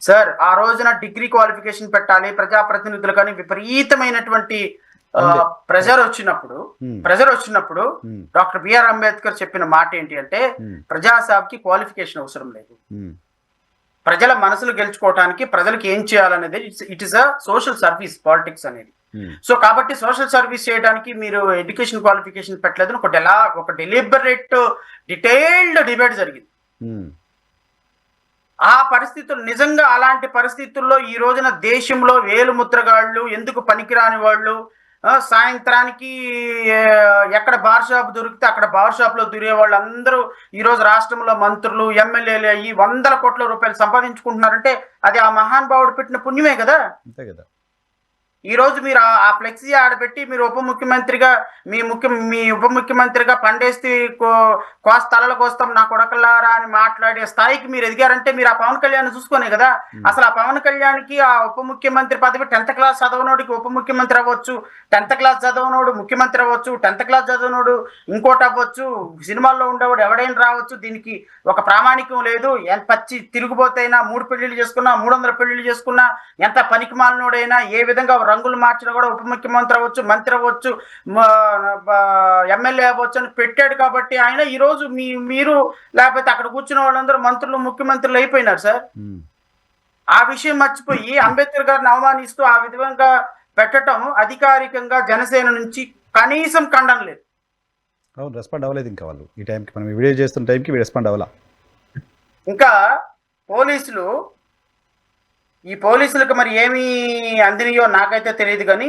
సార్ ఆ రోజున డిగ్రీ క్వాలిఫికేషన్ పెట్టాలి, ప్రజాప్రతినిధులు కానీ విపరీతమైనటువంటి ప్రెజర్ వచ్చినప్పుడు డాక్టర్ బిఆర్ అంబేద్కర్ చెప్పిన మాట ఏంటి అంటే, ప్రజాసేవకి క్వాలిఫికేషన్ అవసరం లేదు, ప్రజల మనసులు గెలుచుకోవడానికి ప్రజలకు ఏం చేయాలనేది it is a social service politics అనేది. సో కాబట్టి సోషల్ సర్వీస్ చేయడానికి మీరు ఎడ్యుకేషన్ క్వాలిఫికేషన్ పెట్టలేదు. ఒక డెలిబరేట్ డీటెయిల్డ్ డిబేట్ జరిగింది. ఆ పరిస్థితులు నిజంగా అలాంటి పరిస్థితుల్లో ఈ రోజున దేశంలో వేలు ముద్రగాళ్ళు, ఎందుకు పనికిరాని వాళ్ళు, సాయంత్రానికి ఎక్కడ బార్ షాప్ దొరికితే అక్కడ బార్ షాప్ లో దూరే వాళ్ళు అందరూ ఈ రోజు రాష్ట్రంలో మంత్రులు, ఎమ్మెల్యేలు అయ్యి 100 కోట్ల రూపాయలు సంపాదించుకుంటున్నారంటే అది ఆ మహానుభావుడు పెట్టిన పుణ్యమే కదా. ఈ రోజు మీరు ఆ ఫ్లెక్సీ ఆడబెట్టి మీరు ఉప ముఖ్యమంత్రిగా మీ ఉప ముఖ్యమంత్రిగా పండేస్తే తలలు కోస్తాం నా కొడకల్లారా అని మాట్లాడే స్థాయికి మీరు ఎదిగారంటే మీరు ఆ పవన్ కళ్యాణ్ చూసుకునే కదా. అసలు ఆ పవన్ కళ్యాణ్కి ఆ ఉప ముఖ్యమంత్రి పదవి 10th క్లాస్ చదవనోడికి ఉప ముఖ్యమంత్రి అవ్వచ్చు, 10th క్లాస్ చదవనోడు ముఖ్యమంత్రి అవ్వచ్చు, 10th క్లాస్ చదవనోడు ఇంకోటి అవ్వచ్చు, సినిమాల్లో ఉండేవాడు ఎవడైనా రావచ్చు. దీనికి ఒక ప్రామాణికం లేదు. ఎంత పచ్చి తిరుగుబోతైనా 3 పెళ్లిళ్ళు చేసుకున్నా 300 పెళ్లిళ్ళు చేసుకున్నా ఎంత పనికి మాలినోడైనా ఏ విధంగా రంగులు మార్చినా కూడా ఉప ముఖ్యమంత్రి అవ్వచ్చు, మంత్రి అవ్వచ్చు, ఎమ్మెల్యే అవ్వచ్చు అని పెట్టాడు. కాబట్టి ఆయన ఈరోజు మీరు లేకపోతే అక్కడ కూర్చున్న వాళ్ళందరూ మంత్రులు ముఖ్యమంత్రులు అయిపోయినారు సార్. ఆ విషయం మర్చిపోయి అంబేద్కర్ గారిని అవమానిస్తూ ఆ విధంగా పెట్టడం అధికారికంగా జనసేన నుంచి కనీసం ఖండన లేదు. అవును, రెస్పాండ్ అవ్వలేదు ఇంకా వాళ్ళు. ఈ టైంకి మనం వీడియో చేస్తున్న టైంకి రెస్పాండ్ అవ్వాలా. ఇంకా ఈ పోలీసులకు మరి ఏమి అందినయో నాకైతే తెలియదు, కానీ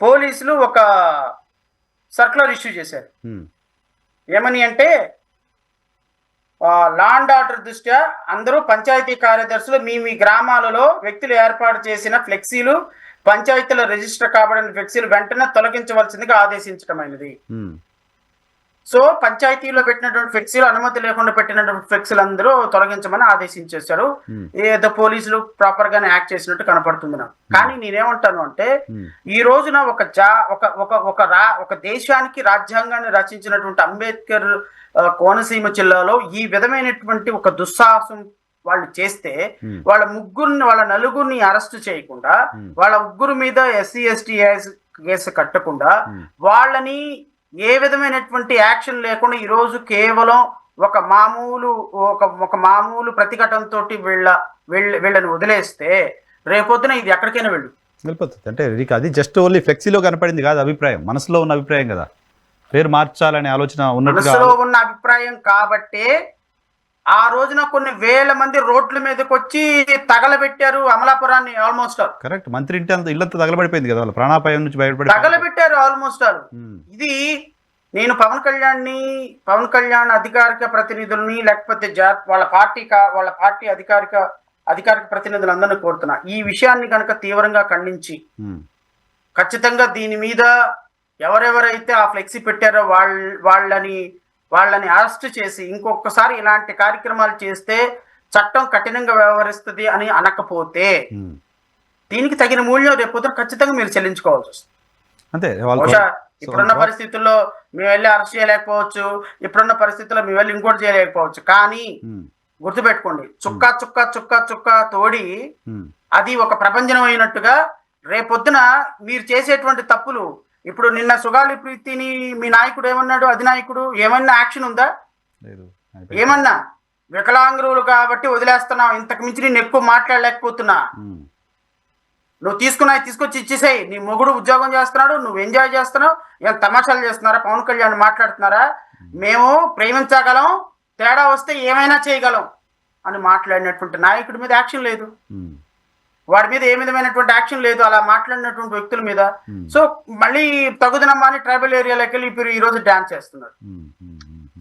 పోలీసులు ఒక సర్క్యులర్ ఇష్యూ చేశారు. ఏమని అంటే లా అండ్ ఆర్డర్ దృష్ట్యా అందరూ పంచాయతీ కార్యదర్శులు మీ గ్రామాలలో వ్యక్తులు ఏర్పాటు చేసిన ఫ్లెక్సీలు, పంచాయతీలో రిజిస్టర్ కాబడిన ఫ్లెక్సీలు వెంటనే తొలగించవలసిందిగా ఆదేశించడమైనది. సో పంచాయతీలో పెట్టినటువంటి ఫ్లెక్సీలు, అనుమతి లేకుండా పెట్టినటువంటి ఫ్లెక్సీలు అందరూ తొలగించమని ఆదేశించేశారు. ఏదో పోలీసులు ప్రాపర్ గానే యాక్ట్ చేసినట్టు కనపడుతుంది నాకు. కానీ నేనేమంటాను అంటే ఈ రోజున ఒక దేశానికి రాజ్యాంగాన్ని రచించినటువంటి అంబేద్కర్ కోనసీమ జిల్లాలో ఈ విధమైనటువంటి ఒక దుస్సాహసం వాళ్ళు చేస్తే వాళ్ళ నలుగురిని అరెస్ట్ చేయకుండా, వాళ్ళ ముగ్గురు మీద SC ST కేసు కట్టకుండా, వాళ్ళని ఏ విధమైనటువంటి యాక్షన్ లేకుండా ఈరోజు కేవలం ఒక మామూలు ప్రతిఘటనతో వీళ్ళని వదిలేస్తే రేపొద్దున ఇది ఎక్కడికైనా వెళ్ళిపోతుంది. అంటే అది జస్ట్ ఓన్లీ ఫ్లెక్సీలో కనపడింది కాదు, అభిప్రాయం మనసులో ఉన్న అభిప్రాయం కదా, పేరు మార్చాలనే ఆలోచన మనసులో ఉన్న అభిప్రాయం. కాబట్టే ఆ రోజున కొన్ని వేల మంది రోడ్ల మీదకి వచ్చి తగలబెట్టారు అమలాపురాన్ని. ఆల్మోస్ట్ కరెక్ట్, మంత్రి ఇల్లంతా తగలబడిపోయింది కదా, వాళ్ళ ప్రాణాపాయం నుంచి బయటపడి తగలబెట్టారు ఆల్మోస్ట్. ఇది నేను పవన్ కళ్యాణ్ అధికారిక ప్రతినిధుల్ని లేకపోతే వాళ్ళ పార్టీ అధికారిక ప్రతినిధులందరినీ కోరుతున్నా, ఈ విషయాన్ని కనుక తీవ్రంగా ఖండించి ఖచ్చితంగా దీని మీద ఎవరెవరైతే ఆ ఫ్లెక్సీ పెట్టారో వాళ్ళని అరెస్ట్ చేసి ఇంకొకసారి ఇలాంటి కార్యక్రమాలు చేస్తే చట్టం కఠినంగా వ్యవహరిస్తుంది అని అనకపోతే దీనికి తగిన మూల్యం రేపు ఖచ్చితంగా మీరు చెల్లించుకోవాల్సి వస్తుంది. అంతే. ఇప్పుడున్న పరిస్థితుల్లో మేము వెళ్ళి అరెస్ట్ చేయలేకపోవచ్చు, ఇప్పుడున్న పరిస్థితుల్లో మేము వెళ్ళి ఇంకోటి చేయలేకపోవచ్చు. కానీ గుర్తుపెట్టుకోండి, చుక్క చుక్క చుక్క చుక్క తోడి అది ఒక ప్రపంచం అయినట్టుగా రేపొద్దున మీరు చేసేటువంటి తప్పులు. ఇప్పుడు నిన్న సుగాలి ప్రీతిని మీ నాయకుడు ఏమన్నాడు, అధినాయకుడు ఏమన్నా యాక్షన్ ఉందా? ఏమన్నా వికలాంగులు కాబట్టి వదిలేస్తున్నావు, ఇంతకు మించి నేను ఎక్కువ మాట్లాడలేకపోతున్నా, నువ్వు తీసుకొచ్చి ఇచ్చేసాయి, నీ మొగుడు ఉద్యోగం చేస్తున్నాడు, నువ్వు ఎంజాయ్ చేస్తున్నావు, ఏం తమాషాలు చేస్తున్నారా, పవన్ కళ్యాణ్ మాట్లాడుతున్నారా, మేము ప్రేమించగలం, తేడా వస్తే ఏమైనా చేయగలం అని మాట్లాడినటువంటి నాయకుడి మీద యాక్షన్ లేదు, వాడి మీద ఏ విధమైనటువంటి యాక్షన్ లేదు, అలా మాట్లాడినటువంటి వ్యక్తుల మీద. సో మళ్ళీ తగుదనమ్మా అని ట్రైబల్ ఏరియాలోకి వెళ్ళి ఇప్పుడు ఈ రోజు డాన్స్ చేస్తున్నారు.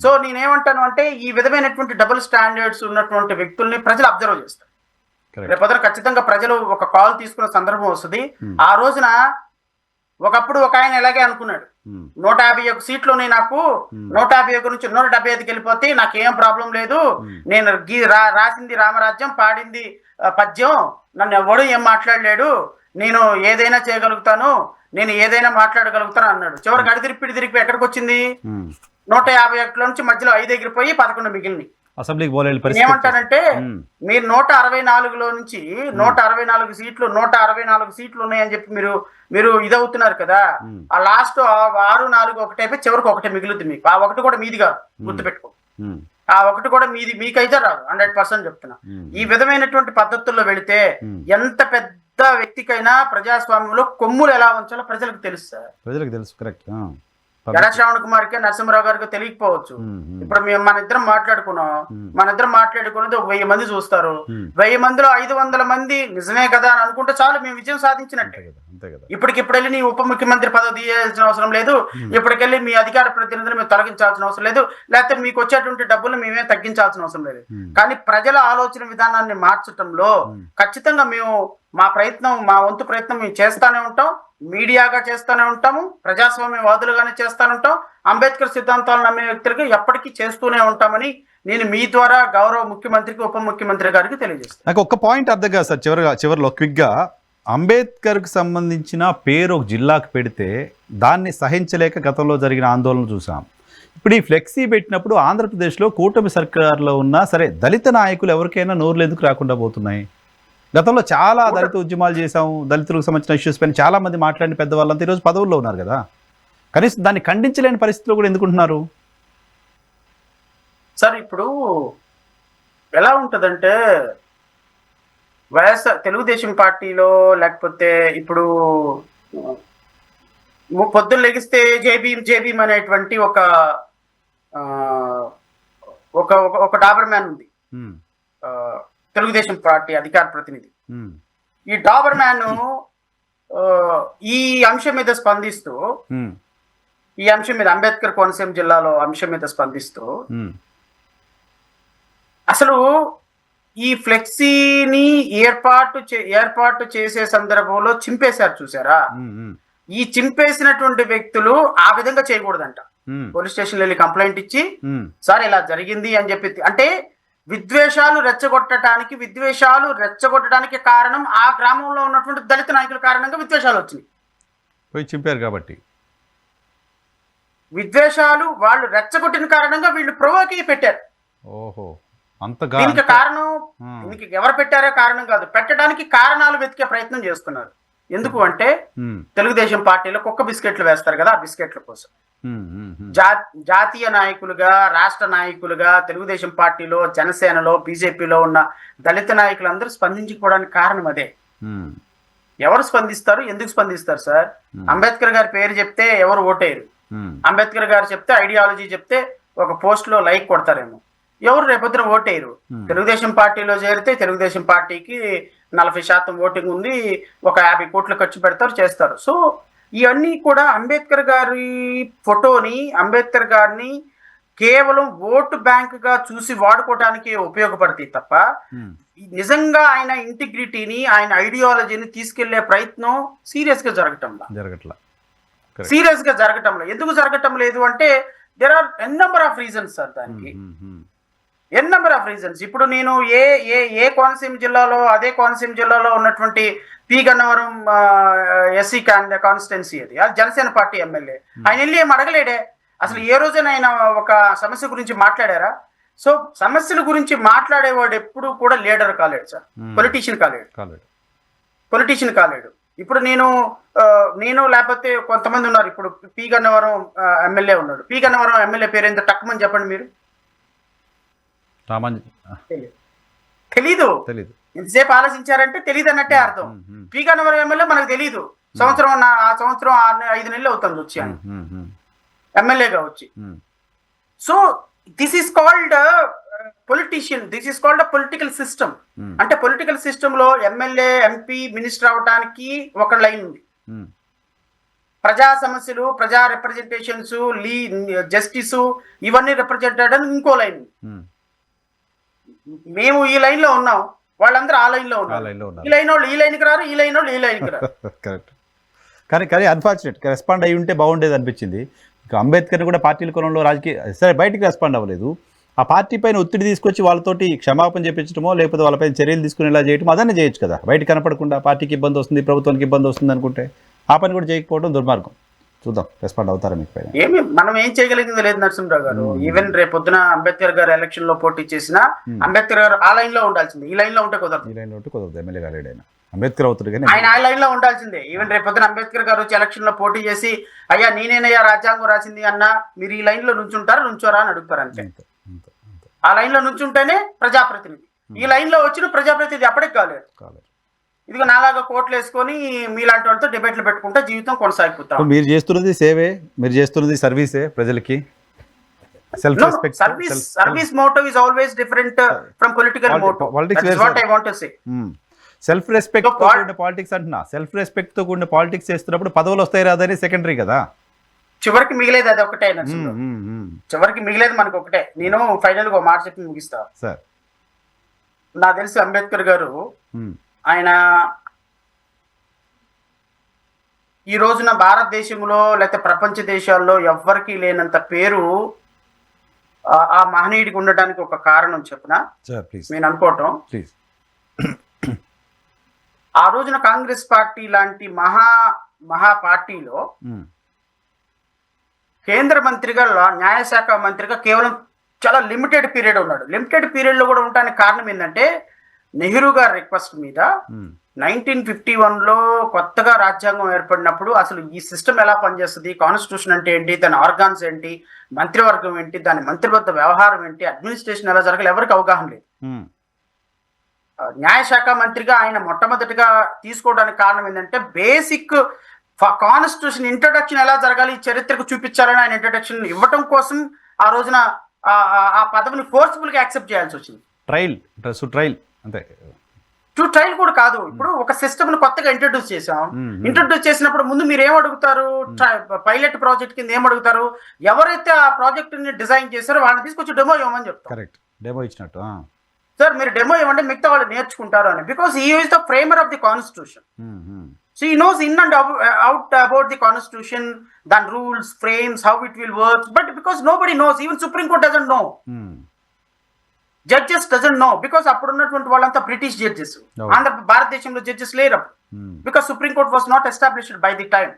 సో నేనేమంటాను అంటే ఈ విధమైనటువంటి డబుల్ స్టాండర్డ్స్ ఉన్నటువంటి వ్యక్తుల్ని ప్రజలు అబ్జర్వ్ చేస్తారు. రేపొద్దున ఖచ్చితంగా ప్రజలు ఒక కాల్ తీసుకున్న సందర్భం వస్తుంది. ఆ రోజున ఒకప్పుడు ఒక ఆయన ఎలాగే అనుకున్నాడు, 151 సీట్లునే నాకు, 151 నుంచి 175కి వెళ్ళిపోతే నాకేం ప్రాబ్లం లేదు, నేను రాసింది రామరాజ్యం, పాడింది పద్యం, నన్ను ఎవడు ఏం మాట్లాడలేడు, నేను ఏదైనా చేయగలుగుతాను, నేను ఏదైనా మాట్లాడగలుగుతాను అన్నాడు. చివరికి అడిదిరిపి ఎక్కడికి వచ్చింది, 151 నుంచి మధ్యలో 5 ఎగిరిపోయి 11 మిగిలినవి. అసెంబ్లీకి పోలేని పరిస్థితి. ఏమంటానంటే మీరు 164లో నుంచి 164 సీట్లు ఉన్నాయని చెప్పి మీరు ఇదవుతున్నారు కదా, ఆ లాస్ట్ 6-4 ఒకటి అయిపోయి చివరికి ఒకటి మిగులుతుంది మీకు. ఆ ఒకటి కూడా మీది కాదు, గుర్తుపెట్టుకో, ఆ ఒకటి కూడా మీకైతే రాదు, 100% చెప్తున్నా. ఈ విధమైనటువంటి పద్ధతుల్లో వెళితే ఎంత పెద్ద వ్యక్తికైనా ప్రజాస్వామ్యంలో కొమ్ములు ఎలా ఉంచాలో ప్రజలకు తెలుసు. కరెక్ట్. ఎడ శ్రావణ్ కుమార్కి, నరసింహరావు గారికి తెలియకపోవచ్చు. ఇప్పుడు మన ఇద్దరం మాట్లాడుకున్నది 1000 మంది చూస్తారు, 1000 మందిలో 500 మంది నిజమే కదా అని అనుకుంటే చాలు, మేము విజయం సాధించినట్టే. ఇప్పటికిప్పుడు నీ ఉప ముఖ్యమంత్రి పదవి తీయాల్సిన అవసరం లేదు, ఇప్పటికెళ్ళి మీ అధికార ప్రతినిధులు మేము తొలగించాల్సిన అవసరం లేదు, లేకపోతే మీకు వచ్చేటువంటి డబ్బులు మేమే తగ్గించాల్సిన అవసరం లేదు. కానీ ప్రజల ఆలోచన విధానాన్ని మార్చడంలో ఖచ్చితంగా మేము మా ప్రయత్నం, మా వంతు ప్రయత్నం మేము చేస్తానే ఉంటాం, మీడియాగా చేస్తూనే ఉంటాము, ప్రజాస్వామ్యవాదులుగానే చేస్తూనే ఉంటాం, అంబేద్కర్ సిద్ధాంతాలు నమ్మే వ్యక్తులకి ఎప్పటికీ చేస్తూనే ఉంటామని నేను మీ ద్వారా గౌరవ ముఖ్యమంత్రికి, ఉప ముఖ్యమంత్రి గారికి తెలియజేస్తాను. నాకు ఒక్క పాయింట్ అర్థం కాదు సార్, చివరిలో క్విక్గా, అంబేద్కర్కి సంబంధించిన పేరు ఒక జిల్లాకు పెడితే దాన్ని సహించలేక గతంలో జరిగిన ఆందోళన చూసాం. ఇప్పుడు ఈ ఫ్లెక్సీ పెట్టినప్పుడు ఆంధ్రప్రదేశ్లో కూటమి సర్కార్లో ఉన్నా సరే దళిత నాయకులు ఎవరికైనా నోరులు ఎందుకు రాకుండా పోతున్నాయి? గతంలో చాలా దళిత ఉద్యమాలు చేశాము, దళితులకు సంబంధించిన ఇష్యూస్ పైన చాలా మంది మాట్లాడిన పెద్దవాళ్ళంతా ఈరోజు పదవుల్లో ఉన్నారు కదా, కనీసం దాన్ని ఖండించలేని పరిస్థితిలో కూడా ఎందుకుంటున్నారు సార్? ఇప్పుడు ఎలా ఉంటుందంటే, తెలుగుదేశం పార్టీలో లేకపోతే ఇప్పుడు పొద్దున్న లెగిస్తే జేబీఎం అనేటువంటి ఒక ఒక ఒక డాబర్ మ్యాన్ ఉంది, తెలుగుదేశం పార్టీ అధికార ప్రతినిధి. ఈ డాబర్ మ్యాన్ ఈ అంశం మీద స్పందిస్తూ, ఈ అంశం మీద అంబేద్కర్ కోనసీమ జిల్లాలో అంశం మీద స్పందిస్తూ అసలు ఈ ఫ్లెక్సీని ఏర్పాటు చేసే సందర్భంలో చింపేశారు చూసారా? ఈ చింపేసినటువంటి వ్యక్తులు ఆ విధంగా చేయకూడదంట. పోలీస్ స్టేషన్ వెళ్ళి కంప్లైంట్ ఇచ్చి సార్ ఇలా జరిగింది అని చెప్పి, అంటే విద్వేషాలు రెచ్చగొట్టడానికి కారణం ఆ గ్రామంలో ఉన్నటువంటి దళిత నాయకుల కారణంగా విద్వేషాలు వచ్చినాయి. పోయి చింపారు కాబట్టి విద్వేషాలు వాళ్ళు రెచ్చగొట్టిన కారణంగా వీళ్ళు ప్రొవోకి పెట్టారు. ఓహో, దీనికి కారణం, దీనికి ఎవరు పెట్టారో కారణం కాదు, పెట్టడానికి కారణాలు వెతికే ప్రయత్నం చేస్తున్నారు. ఎందుకు అంటే తెలుగుదేశం పార్టీలో కుక్క బిస్కెట్లు వేస్తారు కదా, ఆ బిస్కెట్ల కోసం జాతీయ నాయకులుగా, రాష్ట్ర నాయకులుగా తెలుగుదేశం పార్టీలో, జనసేనలో, బీజేపీలో ఉన్న దళిత నాయకులందరూ స్పందించుకోవడానికి కారణం అదే. ఎవరు స్పందిస్తారు, ఎందుకు స్పందిస్తారు సార్? అంబేద్కర్ గారి పేరు చెప్తే ఎవరు ఓటేయరు, అంబేద్కర్ గారు చెప్తే, ఐడియాలజీ చెప్తే ఒక పోస్ట్ లో లైక్ కొడతారేమో, ఎవరు రేపొద్దున ఓటేయరు. తెలుగుదేశం పార్టీలో చేరితే తెలుగుదేశం పార్టీకి 40% ఓటింగ్ ఉంది, ఒక 50 కోట్లు ఖర్చు పెడతారు, చేస్తారు. సో ఇవన్నీ కూడా అంబేద్కర్ గారి ఫోటోని, అంబేద్కర్ గారిని కేవలం ఓటు బ్యాంక్ గా చూసి వాడుకోవడానికి ఉపయోగపడతాయి తప్ప నిజంగా ఆయన ఇంటిగ్రిటీని, ఆయన ఐడియాలజీని తీసుకెళ్లే ప్రయత్నం సీరియస్ గా జరగటంలో ఎందుకు జరగటం లేదు అంటే there are n number of reasons sir. దానికి ఎన్ నెంబర్ ఆఫ్ రీజన్స్. ఇప్పుడు నేను ఏ కోనసీమ జిల్లాలో, అదే కోనసీమ జిల్లాలో ఉన్నటువంటి పి గన్నవరం ఎస్సీ కాన్స్టిట్యున్సీ, అది జనసేన పార్టీ ఎమ్మెల్యే, ఆయన వెళ్ళి ఏం అడగలేడే అసలు. ఏ రోజైనా ఆయన ఒక సమస్య గురించి మాట్లాడారా? సో సమస్యల గురించి మాట్లాడేవాడు ఎప్పుడు కూడా లీడర్ కాలేడు సార్, పొలిటీషియన్ కాలేడు. ఇప్పుడు నేను లేకపోతే కొంతమంది ఉన్నారు. ఇప్పుడు పి గన్నవరం ఎమ్మెల్యే ఉన్నాడు, పి గన్నవరం ఎమ్మెల్యే పేరు ఎంత టక్కుమని చెప్పండి మీరు. తెలీదు. ఎంతసేపు ఆలోచించారంటే తెలియదు అన్నట్టే అర్థం. పి గన్నవరం ఎమ్మెల్యే మనకు తెలీదు. ఆ సంవత్సరం 5 నెలలు అవుతుంది వచ్చి ఎమ్మెల్యేగా వచ్చి. So this is called politician, this is called political system. అంటే పొలిటికల్ సిస్టమ్ లో ఎమ్మెల్యే, ఎంపీ, మినిస్టర్ అవడానికి ఒక లైన్ ఉంది. ప్రజా సమస్యలు, ప్రజా రిప్రజెంటేషన్స్, జస్టిస్ ఇవన్నీ రిప్రజెంట్ చేయడానికి ఇంకో లైన్ ఉంది. మేము ఈ లైన్ లో ఉన్నాం, వాళ్ళందరూ ఆ లైన్ లో ఉన్నారు. ఈ లైన్ వాళ్ళు ఈ లైన్కి రారు, ఈ లైన్ వాళ్ళు ఈ లైన్కి రారు. కరెక్ట్. కానీ అన్ఫార్చునేట్ రెస్పాండ్ అయ్యి ఉంటే బాగుండేది అనిపించింది. అంబేద్కర్ కూడా పార్టీల కొనంలో రాజకీయ సరే బయటికి రెస్పాండ్ అవ్వలేదు. ఆ పార్టీ పైన ఒత్తిడి తీసుకొచ్చి వాళ్ళతోటి క్షమాపణ చెప్పించడమో లేకపోతే వాళ్ళపైన చర్యలు తీసుకునేలా చేయటం అదన్నీ చేయొచ్చు కదా. బయట కనపడకుండా పార్టీకి ఇబ్బంది వస్తుంది, ప్రభుత్వానికి ఇబ్బంది వస్తుంది అనుకుంటే ఆ పని కూడా చేయకపోవడం దుర్మార్గం. చూద్దాం రెస్పాండ్ అవుతారా మీకు పైన. మనం ఏం చేయగలిగింది లేదు నరసింహరావు గారు. ఈవెన్ రేపు పొద్దున అంబేద్కర్ గారు ఎలక్షన్ లో పోటీ చేసినా అంబేద్కర్ గారు ఆ లైన్ లో ఉండాల్సింది, ఈ లైన్ లో ఉంటే కుదరదు. ఈ లైన్ లో ఉంటే కుదరదు. ఎమ్మెల్యే గారు ఆయన అంబేద్కర్ అవుతారు కానీ ఆయన ఆ లైన్ లో ఉండాల్సిందే. ఈవెన్ రేపు పొద్దున అంబేద్కర్ గారు వచ్చి ఎలక్షన్ లో పోటీ చేసి అయ్యా నేనేనయ్యా రాజ్యాంగం రాసింది అన్నా, మీరు ఈ లైన్ లో నుంచోరా అని అడుగుతారు అంతే. ఆ లైన్ లో నుంచుంటేనే ప్రజాప్రతినిధి. ఈ లైన్ లో వచ్చిన ప్రజాప్రతినిధి అప్పటికి కాలేదు. ఇదిగో నాలాగా కోట్లు వేసుకొని మీలాంటి వాళ్ళతో డిబేట్లు పెట్టుకుంటే జీవితం కొనసాగిపోతాం. మీరు చేస్తున్నది సేవే, మీరు చేస్తున్నది సర్వీసే ప్రజలకి. Service motive is always different from political motive. That is what I want to say. Self respect తో కూడిన పాలిటిక్స్ అంటున్నా. సెల్ఫ్ రెస్పెక్ట్ తో కూడిన పాలిటిక్స్ చేస్తున్నప్పుడు పదవులు వస్తాయి రాదని సెకండరీ కదా. చివరికి మిగిలేదు అది ఒకటే. చివరికి మిగిలేదు మనకు ఒకటే. నేను ఫైనల్ గా మాట చెప్పి ముగిస్తా సార్. నాకు తెలిసి అంబేద్కర్ గారు ఆయన ఈ రోజున భారతదేశంలో లేకపోతే ప్రపంచ దేశాల్లో ఎవ్వరికీ లేనంత పేరు ఆ మహనీయుడికి ఉండడానికి ఒక కారణం చెప్పిన సార్ ప్లీజ్ నేను అనుకోవటం, ప్లీజ్. ఆ రోజున కాంగ్రెస్ పార్టీ లాంటి మహా పార్టీలో కేంద్ర మంత్రిగా న్యాయశాఖ మంత్రిగా కేవలం చాలా లిమిటెడ్ పీరియడ్ ఉన్నాడు. లిమిటెడ్ పీరియడ్ లో కూడా ఉండడానికి కారణం ఏంటంటే నెహ్రూ గారి రిక్వెస్ట్ మీద 1951లో కొత్తగా రాజ్యాంగం ఏర్పడినప్పుడు అసలు ఈ సిస్టమ్ ఎలా పనిచేస్తుంది, కాన్స్టిట్యూషన్ అంటే ఏంటి, దాని ఆర్గాన్స్ ఏంటి, మంత్రివర్గం ఏంటి, దాని మంత్రిబద్ధ వ్యవహారం ఏంటి, అడ్మినిస్ట్రేషన్ ఎలా జరగాలి ఎవరికి అవగాహన లేదు. న్యాయశాఖ మంత్రిగా ఆయన మొట్టమొదటిగా తీసుకోవడానికి కారణం ఏంటంటే బేసిక్ కాన్స్టిట్యూషన్ ఇంట్రొడక్షన్ ఎలా జరగాలి చరిత్రకు చూపించాలని ఆయన ఇంట్రొడక్షన్ ఇవ్వటం కోసం ఆ రోజున ఆ పదవిని ఫోర్స్ఫుల్ గా యాక్సెప్ట్ చేయాల్సి వచ్చింది. ట్రయల్ అంతే. ట్రయల్ కూడా కాదు, ఇప్పుడు ఒక సిస్టమ్ ను కొత్తగా ఇంట్రడ్యూస్ చేసాం. ఇంట్రడ్యూస్ చేసినప్పుడు ముందు మీరు ఏం అడుగుతారు, పైలట్ ప్రాజెక్ట్ కింద ఏం అడుగుతారు, ఎవరైతే ఆ ప్రాజెక్ట్ ని డిజైన్ చేశారో వాళ్ళని తీసుకొచ్చి డెమో ఇవ్వమని చెప్తారు. కరెక్ట్, డెమో ఇచ్చినట్టు. సార్ మీరు డెమో ఇవ్వండి మిగతా వాళ్ళు నేర్చుకుంటారు అని, because he is the framer of the constitution. So he knows in and out about the constitution, the rules, frames, how it will work, but because nobody knows, even Supreme Court doesn't know, judges doesn't know, because అప్పుడు ఉన్నటువంటి వాళ్ళంతా British judges, భారతదేశంలో judges లేరు because supreme court was not established by the time.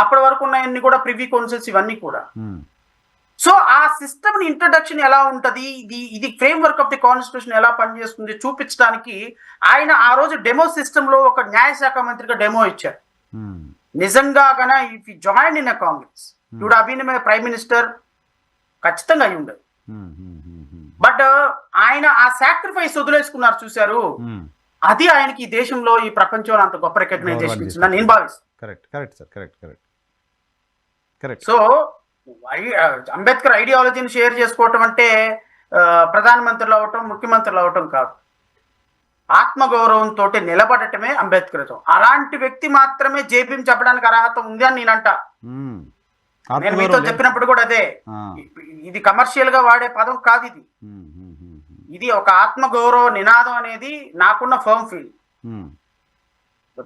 అప్పటి వరకు ఉన్నాయన్ని కూడా privy councils ఇవన్నీ కూడా. సో ఆ సిస్టమ్ ఇంట్రడక్షన్ ఎలా ఉంటది, ఇది frame work of the constitution ఎలా పనిచేస్తుంది చూపించడానికి ఆయన ఆ రోజు డెమో సిస్టమ్ లో ఒక న్యాయశాఖ మంత్రిగా డెమో ఇచ్చారు. నిజంగా గన if you join in Congress you would have been prime minister, ఖచ్చితంగా అయి ఉండదు. బట్ ఆయన ఆ సాక్రిఫైస్ వదిలేసుకున్నారు చూశారు, అది ఆయనకి ఈ దేశంలో ఈ ప్రపంచంలో అంత గొప్ప రికగ్నైజేషన్ ఇచ్చిందని నేను భావిస్తాను. సో అంబేద్కర్ ఐడియాలజీని షేర్ చేసుకోవటం అంటే ప్రధానమంత్రులు అవటం, ముఖ్యమంత్రులు అవటం కాదు, ఆత్మగౌరవంతో నిలబడటమే అంబేద్కరిజం. అలాంటి వ్యక్తి మాత్రమే జేపీఎం చెప్పడానికి అర్హత ఉంది అని నేనంట. నేను మీతో చెప్పినప్పుడు కూడా అదే, ఇది కమర్షియల్ గా వాడే పదం కాదు, ఇది ఒక ఆత్మగౌరవ నినాదం అనేది నాకున్న ఫర్మ్ ఫీల్.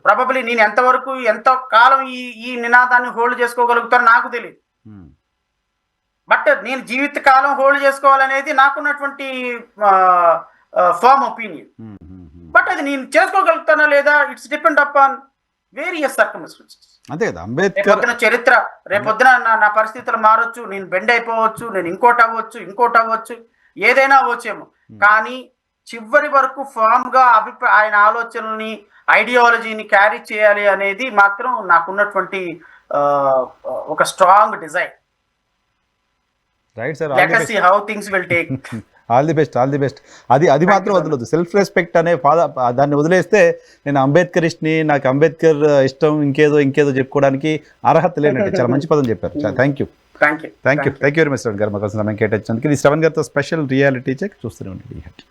ప్రాబబ్లీ నేను ఎంతవరకు ఎంత కాలం ఈ నినాదాన్ని హోల్డ్ చేసుకోగలుగుతారో నాకు తెలియదు, బట్ నేను జీవిత కాలం హోల్డ్ చేసుకోవాలనేది నాకున్నటువంటి ఫర్మ్ ఒపీనియన్. బట్ అది నేను చేసుకోగలుగుతానా లేదా it's depend upon various circumstances. అంతే కదా, అంబేద్కర్ చరిత్ర రేపొద్దున నా పరిస్థితులు మారొచ్చు, నేను బెండ్ అయిపోవచ్చు, నేను ఇంకోటి అవ్వచ్చు, ఏదైనా అవ్వచ్చేమో, కానీ చివరి వరకు ఫామ్ గా ఆయన ఆలోచనల్ని ఐడియాలజీని క్యారీ చేయాలి అనేది మాత్రం నాకున్నటువంటి ఒక strong desire. Right sir, how things will take. All the best. అది మాత్రం వదలదు. సెల్ఫ్ రెస్పెక్ట్ అనే దాన్ని వదిలేస్తే నేను అంబేద్కరిస్ట్ని, నాకు అంబేద్కర్ ఇష్టం, ఇంకేదో చెప్పుకోవడానికి అర్హత లేనట్టు. చాలా మంచి పదం చెప్పారు. Thank you very much Shravan గారు. మాకు సమయం కేటాయించినందుకు. ఇది శ్రవణ్ గారితో స్పెషల్ రియాలిటీ చెక్. చూస్తూనే ఉండండి.